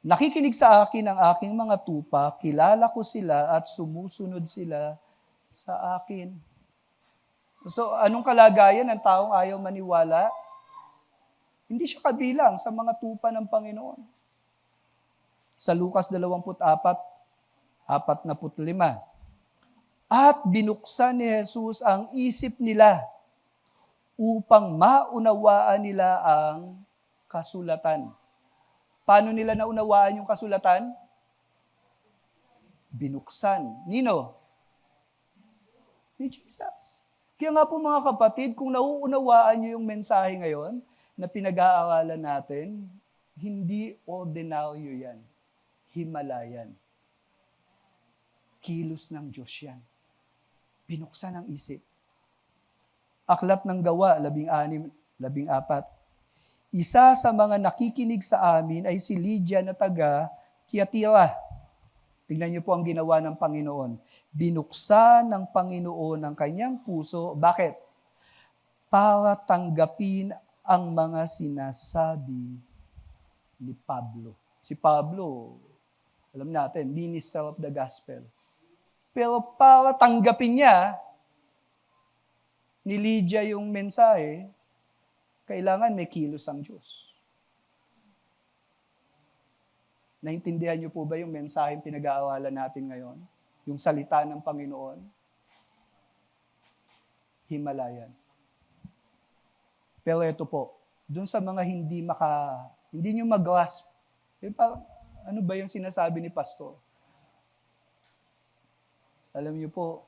S4: Nakikinig sa akin ang aking mga tupa, kilala ko sila at sumusunod sila sa akin. So, anong kalagayan ng taong ayaw maniwala? Hindi siya kabilang sa mga tupa ng Panginoon. Sa Lucas 24:45, at binuksan ni Jesus ang isip nila upang maunawaan nila ang kasulatan. Paano nila naunawaan yung kasulatan? Binuksan. Nino? Ni Jesus. Kaya nga po mga kapatid, kung nauunawaan niyo yung mensahe ngayon na pinag-aaralan natin, hindi ordinaryo yan. Himalayan. Kilos ng Diyos yan. Binuksan ang isip. Aklat ng Gawa, 16:14. Isa sa mga nakikinig sa amin ay si Lydia na taga Thyatira. Tingnan niyo po ang ginawa ng Panginoon. Binuksan ng Panginoon ang kanyang puso. Bakit? Para tanggapin ang mga sinasabi ni Pablo. Si Pablo, alam natin, minister of the gospel. Pero para tanggapin niya, ni Lydia yung mensahe, kailangan may kilos ang Diyos. Naintindihan niyo po ba yung mensahe pinag-aaralan natin ngayon? Yung salita ng Panginoon? Himalayan. Pero ito po, dun sa mga hindi nyo mag-grasp, ano ba yung sinasabi ni Pastor? Alam niyo po,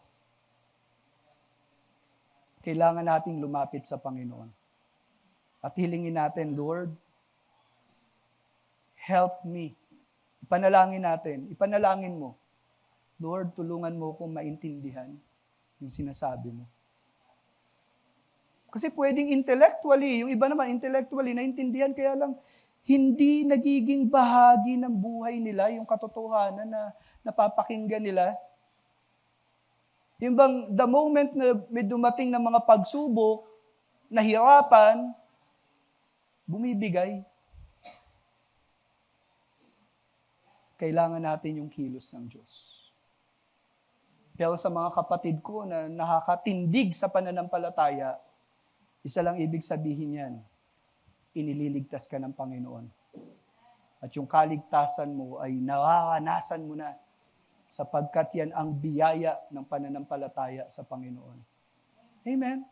S4: kailangan nating lumapit sa Panginoon. At hilingin natin, Lord, help me. Ipanalangin mo. Lord, tulungan mo akong maintindihan yung sinasabi mo. Kasi pwedeng intellectually, yung iba naman intellectually, naintindihan, kaya lang hindi nagiging bahagi ng buhay nila yung katotohanan na napapakinggan nila. Yung bang the moment na may dumating ng mga pagsubok, nahirapan, bumibigay. Kailangan natin yung kilos ng Diyos. Pero sa mga kapatid ko na nakakatindig sa pananampalataya, isa lang ibig sabihin yan, inililigtas ka ng Panginoon. At yung kaligtasan mo ay nararanasan mo na sapagkat yan ang biyaya ng pananampalataya sa Panginoon. Amen?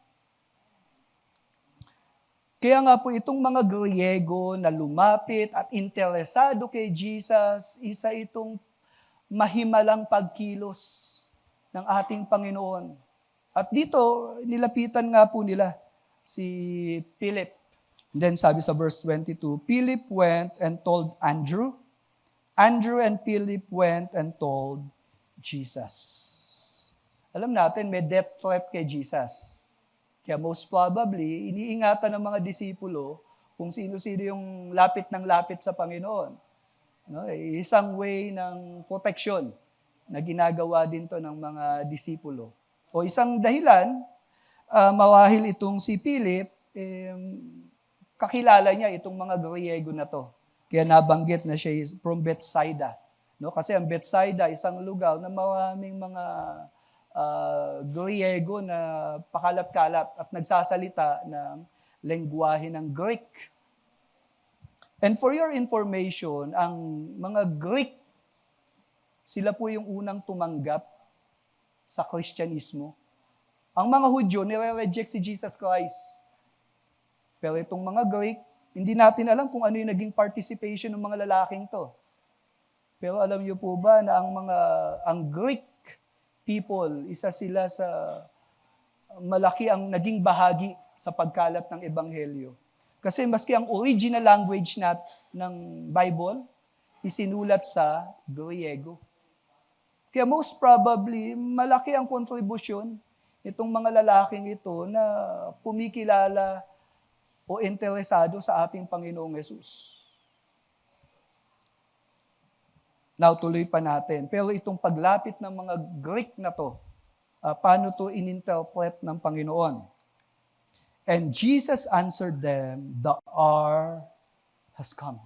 S4: Kaya nga po itong mga Griego na lumapit at interesado kay Jesus, isa itong mahimalang pagkilos ng ating Panginoon. At dito, nilapitan nga po nila si Philip. And then sabi sa verse 22, Philip went and told Andrew. Andrew and Philip went and told Jesus. Alam natin, may death threat kay Jesus. Kaya most probably, iniingatan ng mga disipulo kung sino-sino yung lapit ng lapit sa Panginoon. No? Isang way ng protection na ginagawa din to ng mga disipulo. O isang dahilan, marahil itong si Philip, kakilala niya itong mga Griego na to. Kaya nabanggit na siya from Bethsaida. No? Kasi ang Bethsaida, isang lugar na maraming mga Griego na pakalat-kalat at nagsasalita ng lengguwahe ng Greek. And for your information, ang mga Greek, sila po yung unang tumanggap sa Kristyanismo. Ang mga Hudyo, nire-reject si Jesus Christ. Pero itong mga Greek, hindi natin alam kung ano yung naging participation ng mga lalaking to. Pero alam niyo po ba na ang Greek people, isa sila sa malaki ang naging bahagi sa pagkalat ng Ebanghelyo. Kasi maski ang original language ng Bible, isinulat sa Griego. Kaya most probably, malaki ang kontribusyon itong mga lalaking ito na pumikilala o interesado sa ating Panginoong Yesus. Now, tuloy pa natin. Pero itong paglapit ng mga Greek na to, paano to ininterpret ng Panginoon? And Jesus answered them, the hour has come.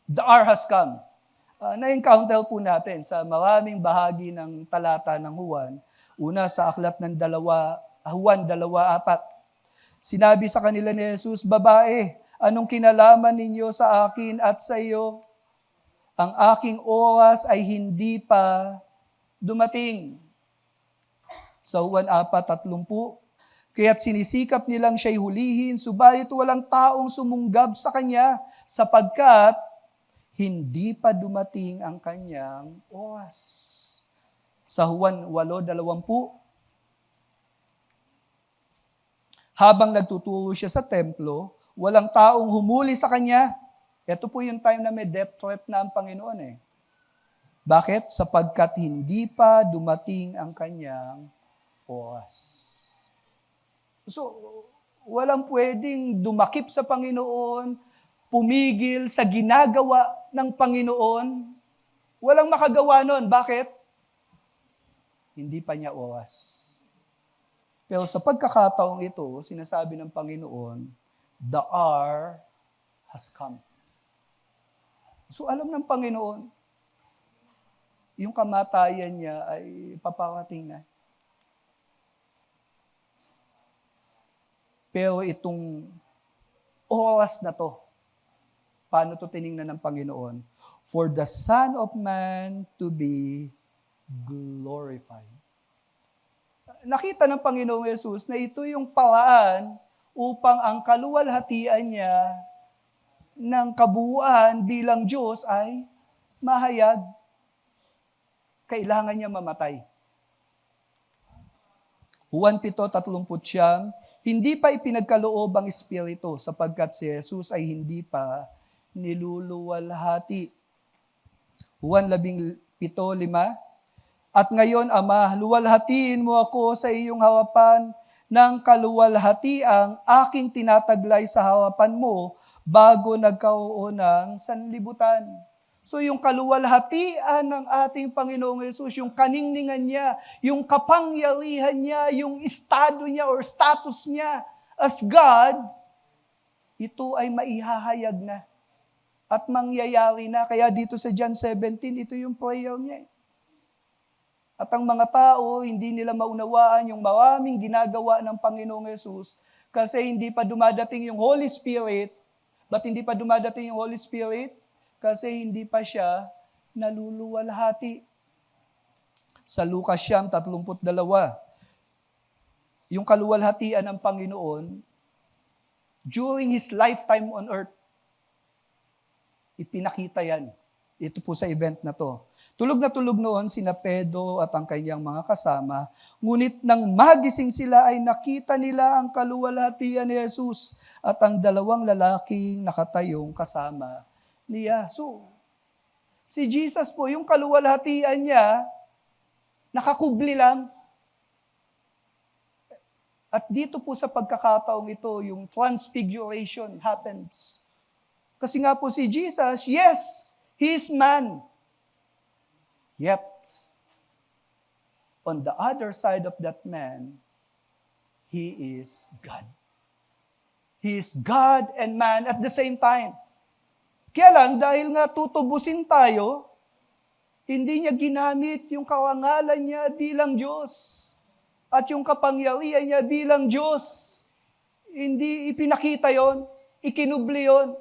S4: The hour has come. Na-encounter po natin sa maraming bahagi ng talata ng Juan. Una sa aklat ng Juan 2:4. Sinabi sa kanila ni Jesus, babae, anong kinalaman ninyo sa akin at sa iyo? Ang aking oras ay hindi pa dumating. Sa Juan 4:30, kaya't sinisikap nilang siya'y hulihin, subalit walang taong sumunggab sa kanya, sapagkat hindi pa dumating ang kanyang oras. Sa Juan 8:20, habang nagtuturo siya sa templo, walang taong humuli sa kanya. Ito po yung time na may death threat na ang Panginoon eh. Bakit? Sapagkat hindi pa dumating ang kanyang oras. So, Walang pwedeng dumakip sa Panginoon, pumigil sa ginagawa ng Panginoon. Walang makagawa nun. Bakit? Hindi pa niya oras. Pero sa pagkakataong ito, sinasabi ng Panginoon, the hour has come. So alam ng Panginoon, yung kamatayan niya ay paparating na. Pero itong oras na to, paano to tiningnan ng Panginoon? For the Son of Man to be glorified. Nakita ng Panginoong Yesus na ito yung paraan upang ang kaluwalhatian niya ng kabuuan bilang Diyos ay mahayag. Kailangan niya mamatay. Juan 7:39, hindi pa ipinagkaloob ang Espiritu sapagkat si Jesus ay hindi pa niluluwalhati. Juan 17:5, at ngayon, Ama, luwalhatiin mo ako sa iyong harapan ng kaluwalhatiang aking tinataglay sa harapan mo bago nagkaroon ng sanlibutan. So yung kaluwalhatian ng ating Panginoong Yesus, yung kaningningan niya, yung kapangyarihan niya, yung estado niya or status niya as God, ito ay maihahayag na at mangyayari na. Kaya dito sa John 17, ito yung prayer niya. At ang mga tao, hindi nila maunawaan yung maraming ginagawa ng Panginoong Yesus kasi hindi pa dumadating yung Holy Spirit. Ba't hindi pa dumadating yung Holy Spirit? Kasi hindi pa siya naluluwalhati. Sa Lucas 32, yung kaluwalhatian ng Panginoon, during His lifetime on earth, ipinakita yan. Ito po sa event na to. Tulog na tulog noon sina Pedro at ang kanyang mga kasama, ngunit nang magising sila ay nakita nila ang kaluwalhatian ni Jesus at ang dalawang lalaking nakatayong kasama niya. So, si Jesus po, yung kaluwalhatian niya, nakakubli lang. At dito po sa pagkakataong ito, yung transfiguration happens. Kasi nga po si Jesus, yes, He is man. Yet, on the other side of that man, He is God. He is God and man at the same time. Kaya lang, dahil nga tutubusin tayo, hindi niya ginamit yung karangalan niya bilang Diyos at yung kapangyarihan niya bilang Diyos. Hindi ipinakita yon, ikinubli yon.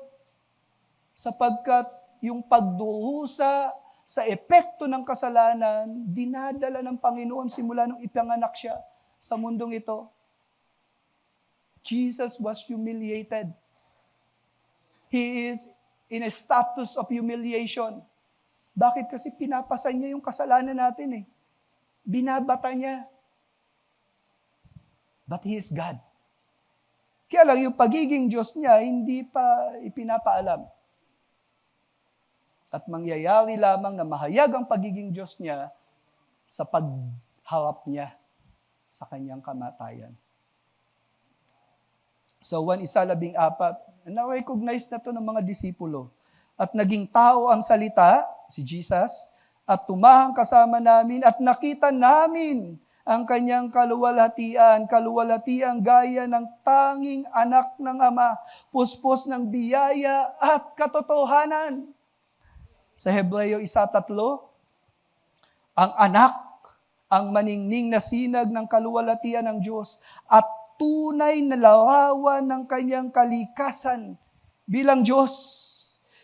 S4: Sapagkat yung pagdurusa sa epekto ng kasalanan, dinadala ng Panginoon simula nung ipanganak siya sa mundong ito. Jesus was humiliated. He is in a status of humiliation. Bakit? Kasi pinapasan niya yung kasalanan natin eh. Binabata niya. But He is God. Kaya lang yung pagiging Diyos niya, hindi pa ipinapaalam. At mangyayari lamang na mahayag ang pagiging Diyos niya sa pagharap niya sa kanyang kamatayan. So, 1:14, na-recognize na to ng mga disipulo. At naging tao ang salita, si Jesus, at tumahang kasama namin at nakita namin ang kanyang kaluwalhatian gaya ng tanging anak ng Ama, puspos ng biyaya at katotohanan. Sa Hebreo 1:3, ang anak, ang maningning na sinag ng kaluwalhatian ng Diyos at tunay na larawan ng kanyang kalikasan bilang Diyos.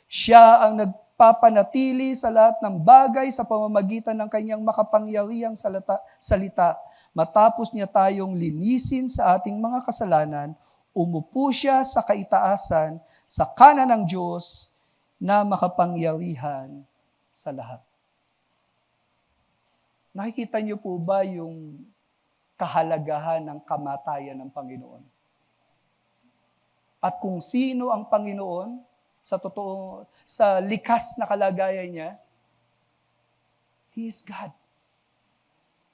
S4: Siya ang nagpapanatili sa lahat ng bagay sa pamamagitan ng kanyang makapangyarihang salita. Matapos niya tayong linisin sa ating mga kasalanan, umupo siya sa kaitaasan sa kanan ng Diyos na makapangyarihan sa lahat. Nakikita niyo po ba yung kahalagahan ng kamatayan ng Panginoon? At kung sino ang Panginoon sa totoo, sa likas na kalagayan niya, He is God.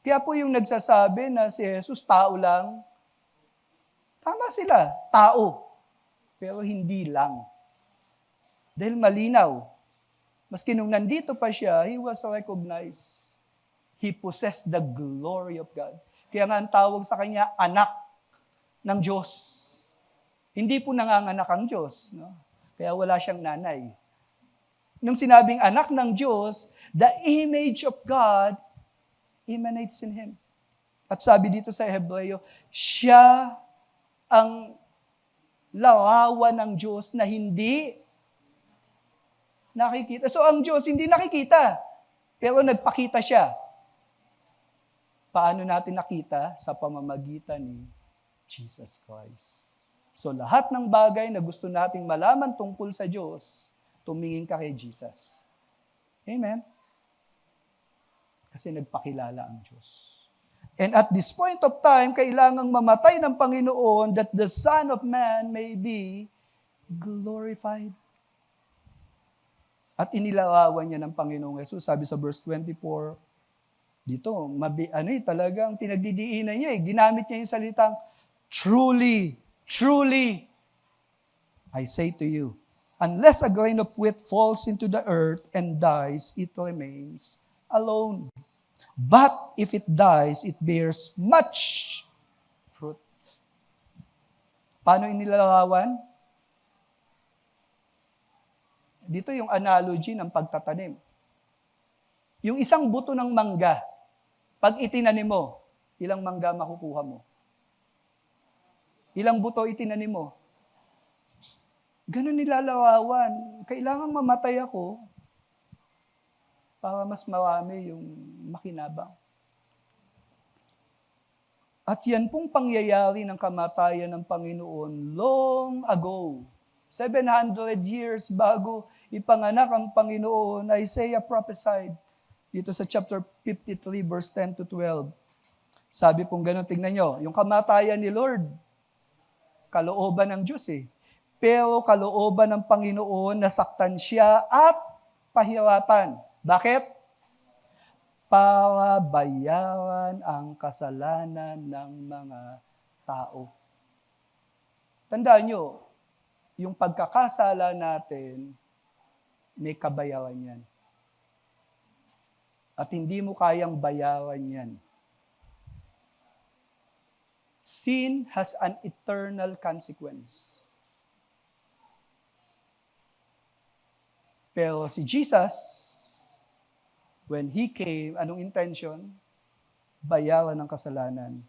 S4: Kaya po yung nagsasabi na si Jesus tao lang, Tama sila, tao. Pero hindi lang. Dahil malinaw. Maski nung nandito pa siya, he was recognized. He possessed the glory of God. Kaya nga ang tawag sa kanya, anak ng Diyos. Hindi po nanganganak ang Diyos. No? Kaya wala siyang nanay. Nung sinabing anak ng Diyos, the image of God emanates in Him. At sabi dito sa Hebreo, siya ang larawan ng Diyos na hindi nakikita. So ang Diyos hindi nakikita, pero nagpakita siya. Paano natin nakita? Sa pamamagitan ni Jesus Christ. So lahat ng bagay na gusto nating malaman tungkol sa Diyos, tumingin ka kay Jesus. Amen? Kasi nagpakilala ang Diyos. And at this point of time, kailangang mamatay ng Panginoon that the Son of Man may be glorified. At inilarawan niya ng Panginoong Yesus. Sabi sa verse 24, dito, talagang pinagdidiinan niya. Ginamit niya yung salitang, truly, truly, I say to you, unless a grain of wheat falls into the earth and dies, it remains alone. But if it dies, it bears much fruit. Paano inilarawan? Dito yung analogy ng pagtatanim. Yung isang buto ng mangga, pag itinanim mo, ilang mangga makukuha mo? Ilang buto itinanim mo? Ganun nilalarawan. Kailangang mamatay ako para mas marami yung makinabang. At yan pong pangyayari ng kamatayan ng Panginoon long ago. 700 years bago ipanganak ang Panginoon, Isaiah prophesied dito sa chapter 53, verse 10 to 12. Sabi pong gano'n, tingnan nyo, yung kamatayan ni Lord, kalooban ng Diyos eh. Pero kalooban ng Panginoon, nasaktan siya at pahirapan. Bakit? Para bayaran ang kasalanan ng mga tao. Tandaan nyo, yung pagkakasala natin, may kabayaran yan. At hindi mo kayang bayaran yan. Sin has an eternal consequence. Pero si Jesus, when He came, anong intention? Bayaran ng kasalanan.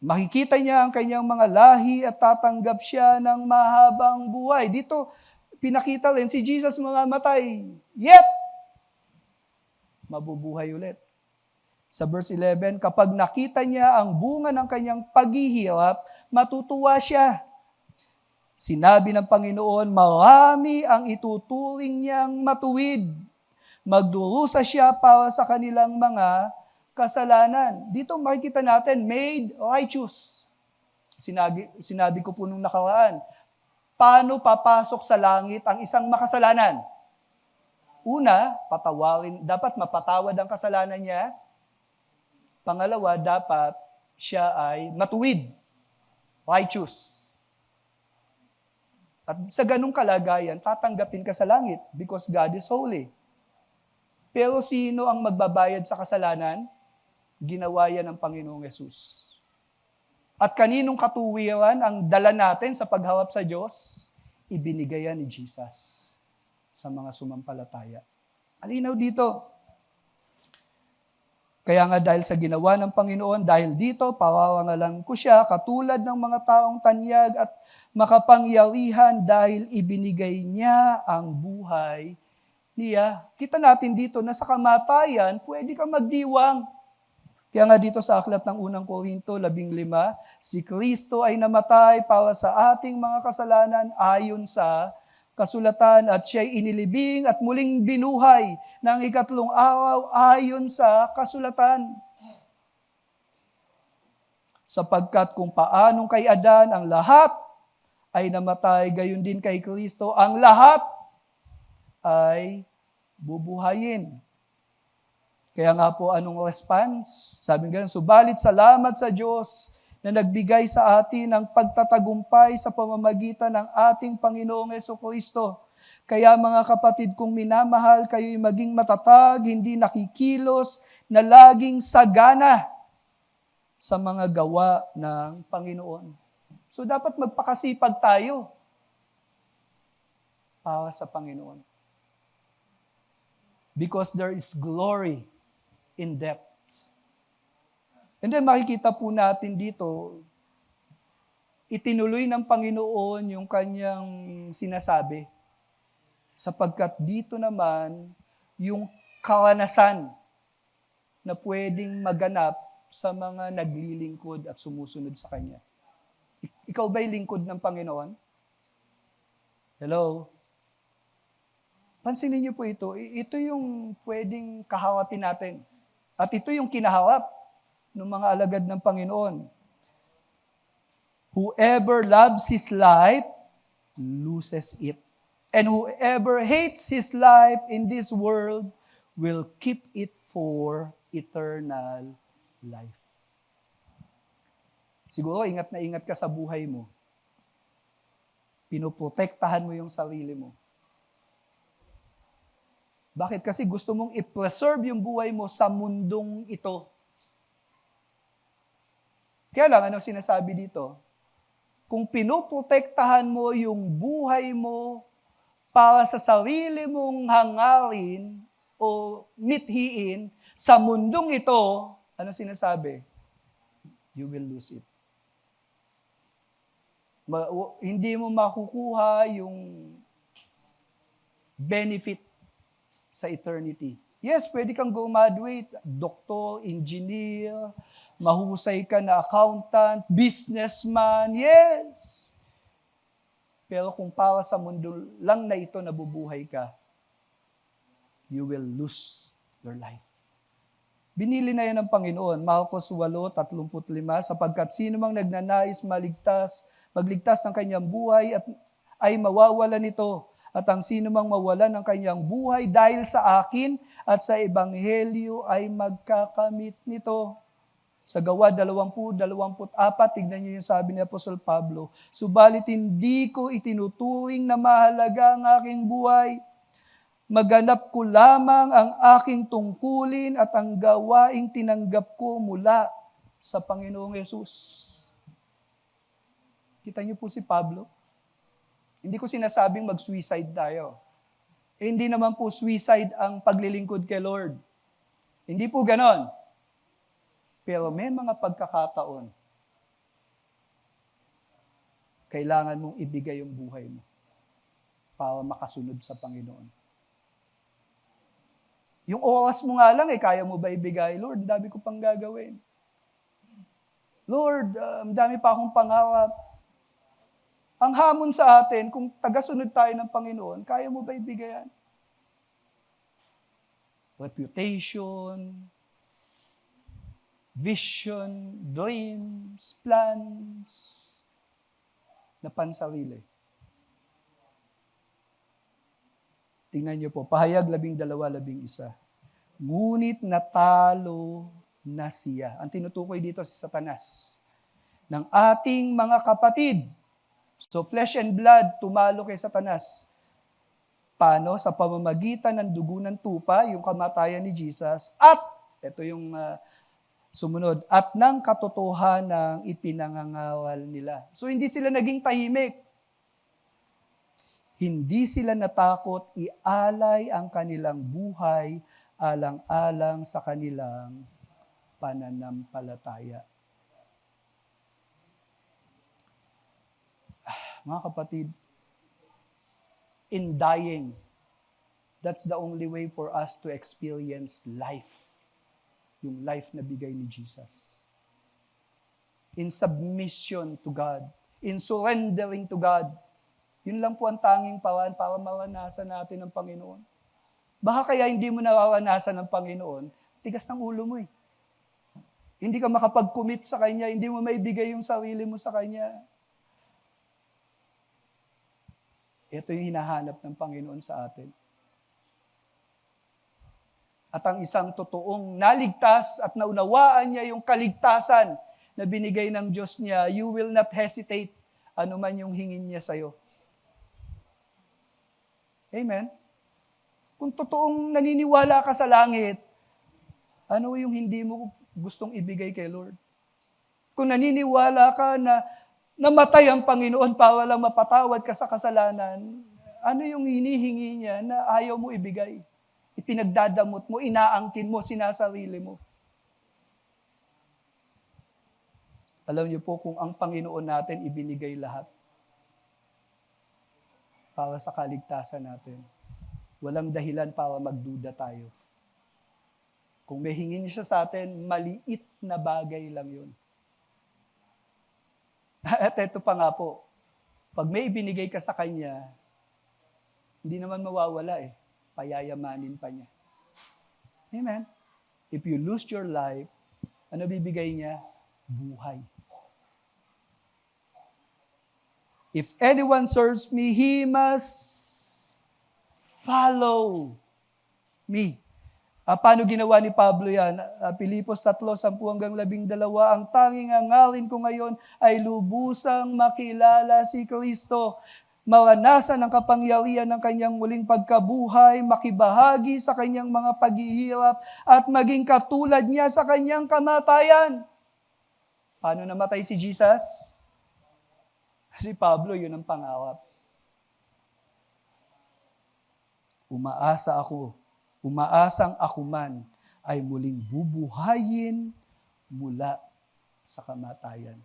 S4: Makikita niya ang kanyang mga lahi at tatanggap siya ng mahabang buhay. Dito, pinakita rin si Jesus mamamatay. Yet, mabubuhay ulit. Sa verse 11, kapag nakita niya ang bunga ng kanyang paghihirap, matutuwa siya. Sinabi ng Panginoon, marami ang ituturing niyang matuwid. Magdurusa siya para sa kanilang mga kasalanan. Dito makikita natin, made righteous. Sinabi ko po nung nakaraan, paano papasok sa langit ang isang makasalanan? Una, patawarin, dapat mapatawad ang kasalanan niya. Pangalawa, dapat siya ay matuwid, righteous. At sa ganung kalagayan, tatanggapin ka sa langit because God is holy. Pero sino ang magbabayad sa kasalanan? Ginawa yan ng Panginoong Yesus. At kaninong katuwiran ang dala natin sa pagharap sa Diyos? Ibinigay yan ni Jesus sa mga sumampalataya. Alinaw dito. Kaya nga dahil sa ginawa ng Panginoon, dahil dito, pawarangalan ko siya katulad ng mga taong tanyag at makapangyarihan dahil ibinigay niya ang buhay niya. Kita natin dito na sa kamatayan, pwede kang magdiwang. Kaya nga dito sa aklat ng unang Korinto 15, si Kristo ay namatay para sa ating mga kasalanan ayon sa kasulatan at siya'y inilibing at muling binuhay ng ikatlong araw ayon sa kasulatan. Sapagkat kung paanong kay Adan ang lahat ay namatay, gayon din kay Kristo ang lahat ay bubuhayin. Kaya nga po, anong response? Sabi nga, subalit salamat sa Diyos, na nagbigay sa atin ng pagtatagumpay sa pamamagitan ng ating Panginoong Jesucristo. Kaya mga kapatid, kung minamahal, kayo'y maging matatag, hindi nakikilos, na laging sagana sa mga gawa ng Panginoon. So dapat magpakasipag tayo para sa Panginoon. Because there is glory in depth. And then makikita po natin dito, itinuloy ng Panginoon yung kanyang sinasabi. Sapagkat dito naman, yung karanasan na pwedeng maganap sa mga naglilingkod at sumusunod sa Kanya. Ikaw ba'y lingkod ng Panginoon? Hello? Pansinin niyo po ito. Ito yung pwedeng kahawapin natin. At ito yung kinahawap ng mga alagad ng Panginoon. Whoever loves his life, loses it. And whoever hates his life in this world will keep it for eternal life. Siguro, ingat na ingat ka sa buhay mo. Pinoprotektahan mo yung sarili mo. Bakit? Kasi gusto mong i-preserve yung buhay mo sa mundong ito. Kaya lang, anong sinasabi dito? Kung pinoprotektahan mo yung buhay mo para sa sarili mong hangarin o mithiin sa mundong ito, anong sinasabi? You will lose it. Hindi mo makukuha yung benefit sa eternity. Yes, pwede kang graduate, doktor, engineer, mahusay ka na accountant, businessman, yes. Pero kung para sa mundo lang na ito nabubuhay ka, you will lose your life. Binili na yan ng Panginoon, Marcos 8:35, sapagkat sino mang nagnanais magligtas ng kanyang buhay at ay mawawalan nito. At ang sino mang mawalan ng kanyang buhay dahil sa akin at sa Ebanghelyo ay magkakamit nito. Sa Gawa 20:24, tignan niyo yung sabi ni Apostol Pablo, subalit hindi ko itinuturing na mahalaga ang aking buhay. Maganap ko lamang ang aking tungkulin at ang gawaing tinanggap ko mula sa Panginoong Yesus. Kita niyo po si Pablo? Hindi ko sinasabing mag-suicide tayo. Hindi naman po suicide ang paglilingkod kay Lord. Hindi po ganon. Pero may mga pagkakataon, kailangan mong ibigay yung buhay mo para makasunod sa Panginoon. Yung oras mo nga lang, kaya mo ba ibigay? Lord, dami ko pang gagawin. Lord, dami pa akong pangarap. Ang hamon sa atin, kung tagasunod tayo ng Panginoon, kaya mo ba ibigay yan? Reputation, vision, dreams, plans, na pansarili. Tingnan niyo po, Pahayag 12:11. Ngunit natalo na siya. Ang tinutukoy dito si Satanas. Ng ating mga kapatid. So flesh and blood, tumalo kay Satanas. Paano? Sa pamamagitan ng dugo ng tupa, yung kamatayan ni Jesus, at, ito yung sumunod, at ng katotohanang ipinangangaral nila. So hindi sila naging tahimik. Hindi sila natakot ialay ang kanilang buhay alang-alang sa kanilang pananampalataya. Mga kapatid, in dying, that's the only way for us to experience life. Yung life na bigay ni Jesus. In submission to God, in surrendering to God, yun lang po ang tanging paraan para maranasan natin ng Panginoon. Baka kaya hindi mo nararanasan ng Panginoon, tigas ng ulo mo eh. Hindi ka makapag-commit sa Kanya, hindi mo maibigay yung sarili mo sa Kanya. Ito yung hinahanap ng Panginoon sa atin. At ang isang totoong naligtas at naunawaan niya yung kaligtasan na binigay ng Diyos niya, you will not hesitate ano man yung hingin niya sa'yo. Amen? Kung totoong naniniwala ka sa langit, ano yung hindi mo gustong ibigay kay Lord? Kung naniniwala ka na namatay ang Panginoon para lang mapatawad ka sa kasalanan, ano yung hinihingi niya na ayaw mo ibigay? Ipinagdadamot mo, inaangkin mo, sinasarili mo. Alam niyo po kung ang Panginoon natin ibinigay lahat para sa kaligtasan natin, walang dahilan para magduda tayo. Kung may hingin siya sa atin, maliit na bagay lang yun. At ito pa nga po, pag may ibinigay ka sa Kanya, hindi naman mawawala payayamanin pa niya. Amen? If you lose your life, ano bibigay niya? Buhay. If anyone serves me, he must follow me. Paano ginawa ni Pablo yan? Pilipos 3:10-12, ang tanging hangarin ko ngayon ay lubusang makilala si Kristo, maranasan ang kapangyarihan ng kanyang muling pagkabuhay, makibahagi sa kanyang mga paghihirap, at maging katulad niya sa kanyang kamatayan. Paano namatay si Jesus? Si Pablo, yun ang pangarap. Umaasang ako man ay muling bubuhayin mula sa kamatayan.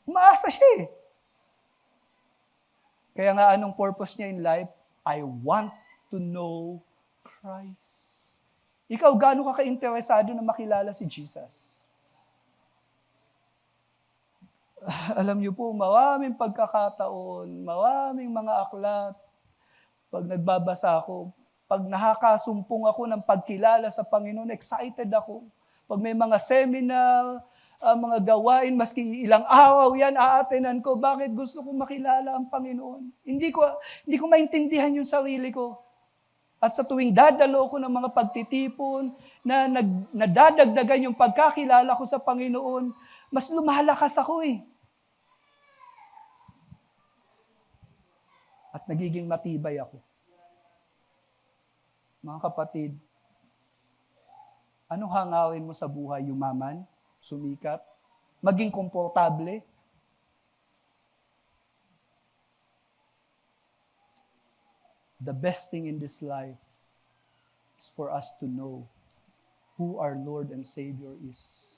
S4: Umaasa siya Kaya nga anong purpose niya in life? I want to know Christ. Ikaw, gaano ka ka-interesado na makilala si Jesus? Alam niyo po, maraming pagkakataon, maraming mga aklat, pag nagbabasa ako, pag nakakasumpong ako ng pagkilala sa Panginoon, excited ako. Pag may mga seminar, mga gawain, maski ilang araw yan, aatenan ko. Bakit gusto ko makilala ang Panginoon? Hindi ko maintindihan yung sarili ko. At sa tuwing dadalo ko ng mga pagtitipon, na nadadagdagan yung pagkakilala ko sa Panginoon, mas lumalakas ako At nagiging matibay ako. Mga kapatid, anong hangarin mo sa buhay? Yumaman? Sumikat? Maging komportable? The best thing in this life is for us to know who our Lord and Savior is.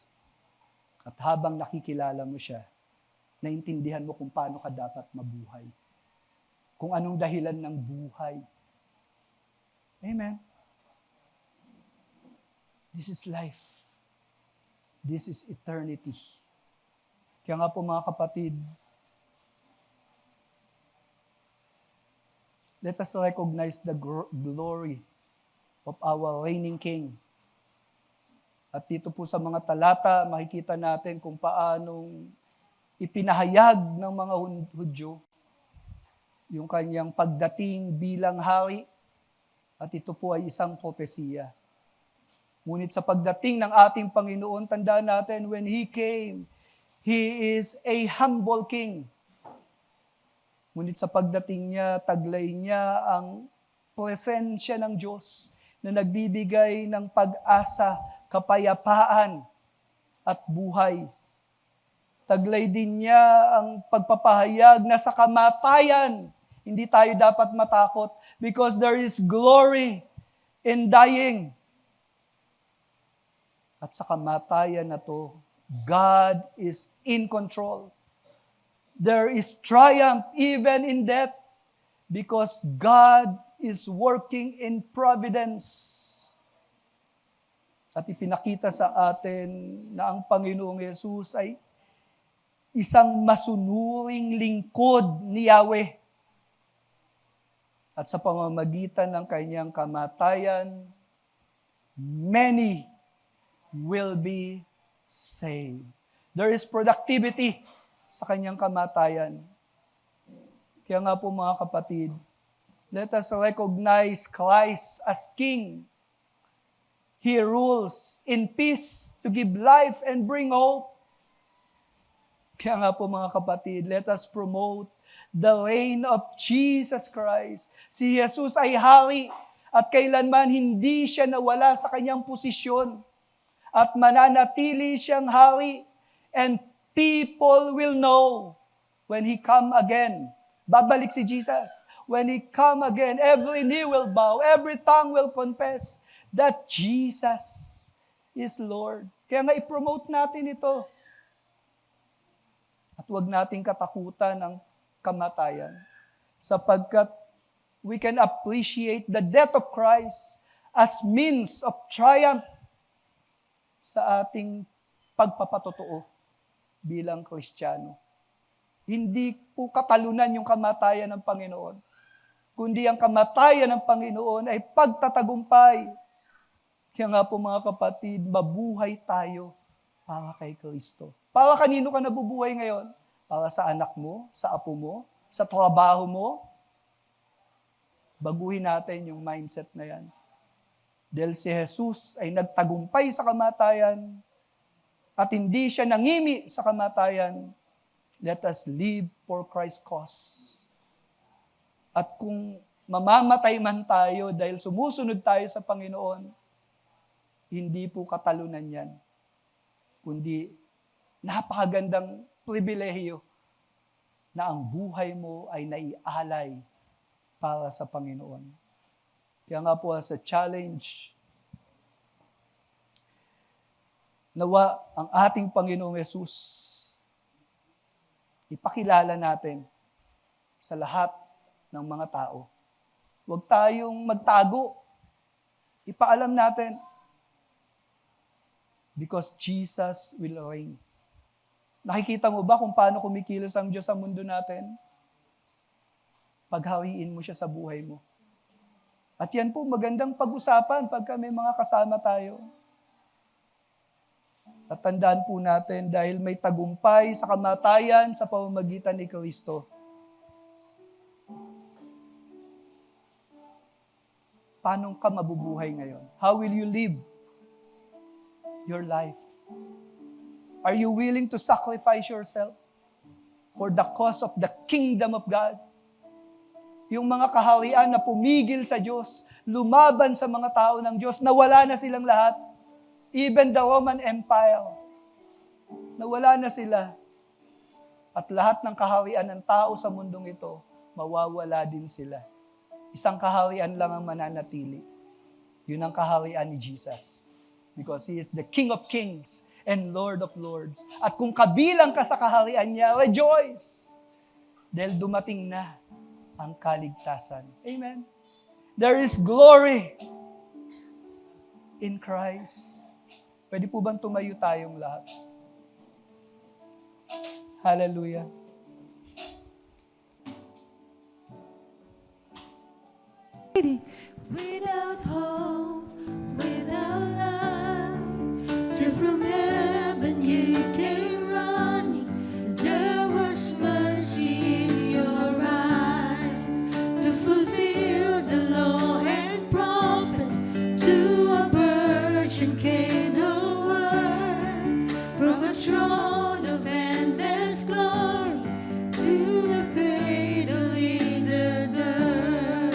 S4: At habang nakikilala mo siya, naintindihan mo kung paano ka dapat mabuhay. Kung anong dahilan ng buhay. Amen. This is life. This is eternity. Kaya nga po mga kapatid, let us recognize the glory of our reigning King. At dito po sa mga talata, makikita natin kung paanong ipinahayag ng mga Hudyo yung kanyang pagdating bilang hari. At ito po ay isang propesiya. Ngunit sa pagdating ng ating Panginoon, tandaan natin, when He came, He is a humble King. Ngunit sa pagdating niya, taglay niya ang presensya ng Diyos na nagbibigay ng pag-asa, kapayapaan, at buhay. Taglay din niya ang pagpapahayag na sa kamatayan, hindi tayo dapat matakot because there is glory in dying. At sa kamatayan na to, God is in control. There is triumph even in death because God is working in providence. At ipinakita sa atin na ang Panginoong Yesus ay isang masunuring lingkod ni Yahweh. At sa pamamagitan ng kanyang kamatayan, many will be saved. There is productivity sa kanyang kamatayan. Kaya nga po mga kapatid, let us recognize Christ as King. He rules in peace to give life and bring hope. Kaya nga po mga kapatid, let us promote the reign of Jesus Christ. Si Jesus ay hari at kailanman hindi siya nawala sa kanyang posisyon at mananatili siyang hari, and people will know when He come again. Babalik si Jesus. When He come again, every knee will bow, every tongue will confess that Jesus is Lord. Kaya nga i-promote natin ito. At huwag nating katakutan ng kamatayan, sapagkat we can appreciate the death of Christ as means of triumph sa ating pagpapatotoo bilang Kristiyano. Hindi po katalunan yung kamatayan ng Panginoon, kundi ang kamatayan ng Panginoon ay pagtatagumpay. Kaya nga po mga kapatid, mabuhay tayo para kay Kristo. Para kanino ka nabubuhay ngayon? Para sa anak mo, sa apo mo, sa trabaho mo? Baguhin natin yung mindset na yan. Dahil si Jesus ay nagtagumpay sa kamatayan at hindi siya nangimi sa kamatayan, let us live for Christ's cause. At kung mamamatay man tayo dahil sumusunod tayo sa Panginoon, hindi po katalunan yan, kundi napakagandang pribilehiyo na ang buhay mo ay naialay para sa Panginoon. Kaya nga po sa challenge, nawa ang ating Panginoong Yesus, ipakilala natin sa lahat ng mga tao. Huwag tayong magtago. Ipaalam natin. Because Jesus will reign. Nakikita mo ba kung paano kumikilos ang Diyos sa mundo natin? Paghariin mo siya sa buhay mo. At yan po, magandang pag-usapan pagka may mga kasama tayo. At tandaan po natin, dahil may tagumpay sa kamatayan sa pamamagitan ni Kristo, paano ka mabubuhay ngayon? How will you live your life? Are you willing to sacrifice yourself for the cause of the kingdom of God? Yung mga kaharian na pumigil sa Diyos, lumaban sa mga tao ng Diyos, nawala na silang lahat. Even the Roman Empire, nawala na sila. At lahat ng kaharian ng tao sa mundong ito, mawawala din sila. Isang kaharian lang ang mananatili. Yun ang kaharian ni Jesus. Because He is the King of Kings and Lord of Lords. At kung kabilang ka sa kaharian niya, rejoice! Dahil dumating na ang kaligtasan. Amen. There is glory in Christ. Pwede po bang tumayo tayong lahat? Hallelujah.
S3: Without hope, without light, through from heaven you came running. There was mercy in your eyes to fulfill the law and prophets. To a virgin came the word from a throne of endless glory to a cradle in the dirt.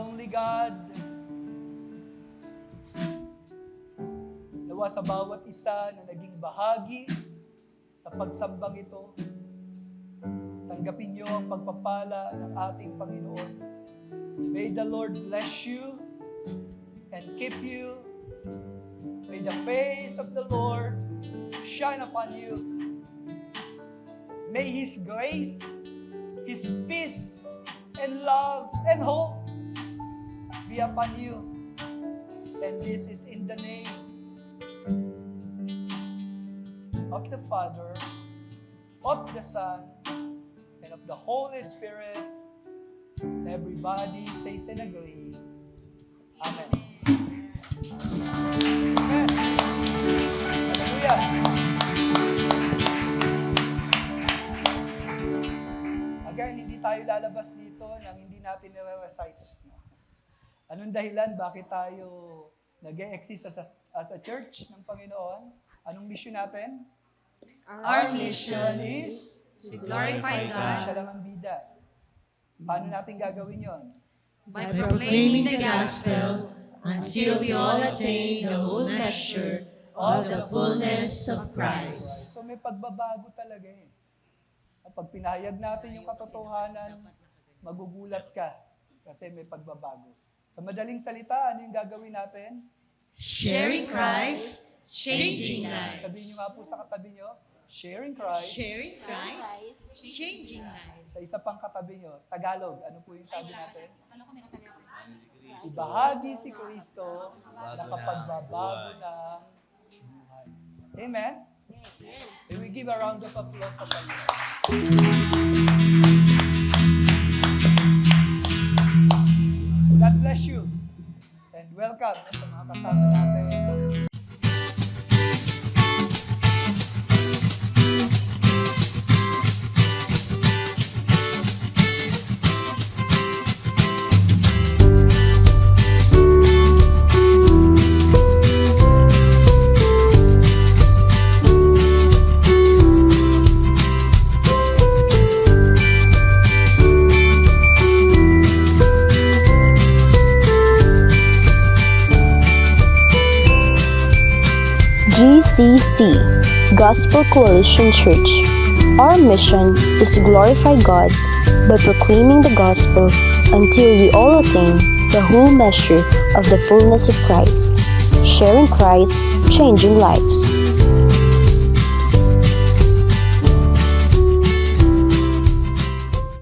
S4: only God. Nawa sa bawat isa na naging bahagi sa pagsambang ito, tanggapin niyo ang pagpapala ng ating Panginoon. May the Lord bless you and keep you. May the face of the Lord shine upon you. May His grace, His peace, and love, and hope be upon you. And this is in the name of the Father, of the Son, and of the Holy Spirit. Everybody says and agree. Amen. Amen. Hallelujah. Again, hindi tayo lalabas dito nang hindi natin nire-recite. Anong dahilan? Bakit tayo nag-e-exist as a church ng Panginoon? Anong mission natin?
S3: Our mission is to glorify
S4: Siya
S3: God
S4: lang ang bida. Paano natin gagawin yon?
S3: by proclaiming the gospel until we all attain the whole measure of the fullness of Christ.
S4: So may pagbabago talaga eh. Pag pinahayag natin yung katotohanan, magugulat ka kasi may pagbabago. Sa madaling salita, ano yung gagawin natin?
S3: Sharing Christ, changing lives.
S4: Sabihin niyo nga po sa katabi niyo, sharing Christ.
S5: Sharing Christ, changing lives.
S4: Sa isa pang katabi niyo, Tagalog, ano po yung sabi natin? Ibahagi si Kristo na kapagbabago ng buhay. Amen? May we give a round of applause sa Panginoon. God bless you. And welcome sa mga kasama natin.
S6: GCC, Gospel Coalition Church. Our mission is to glorify God by proclaiming the gospel until we all attain the whole measure of the fullness of Christ. Sharing Christ, changing lives.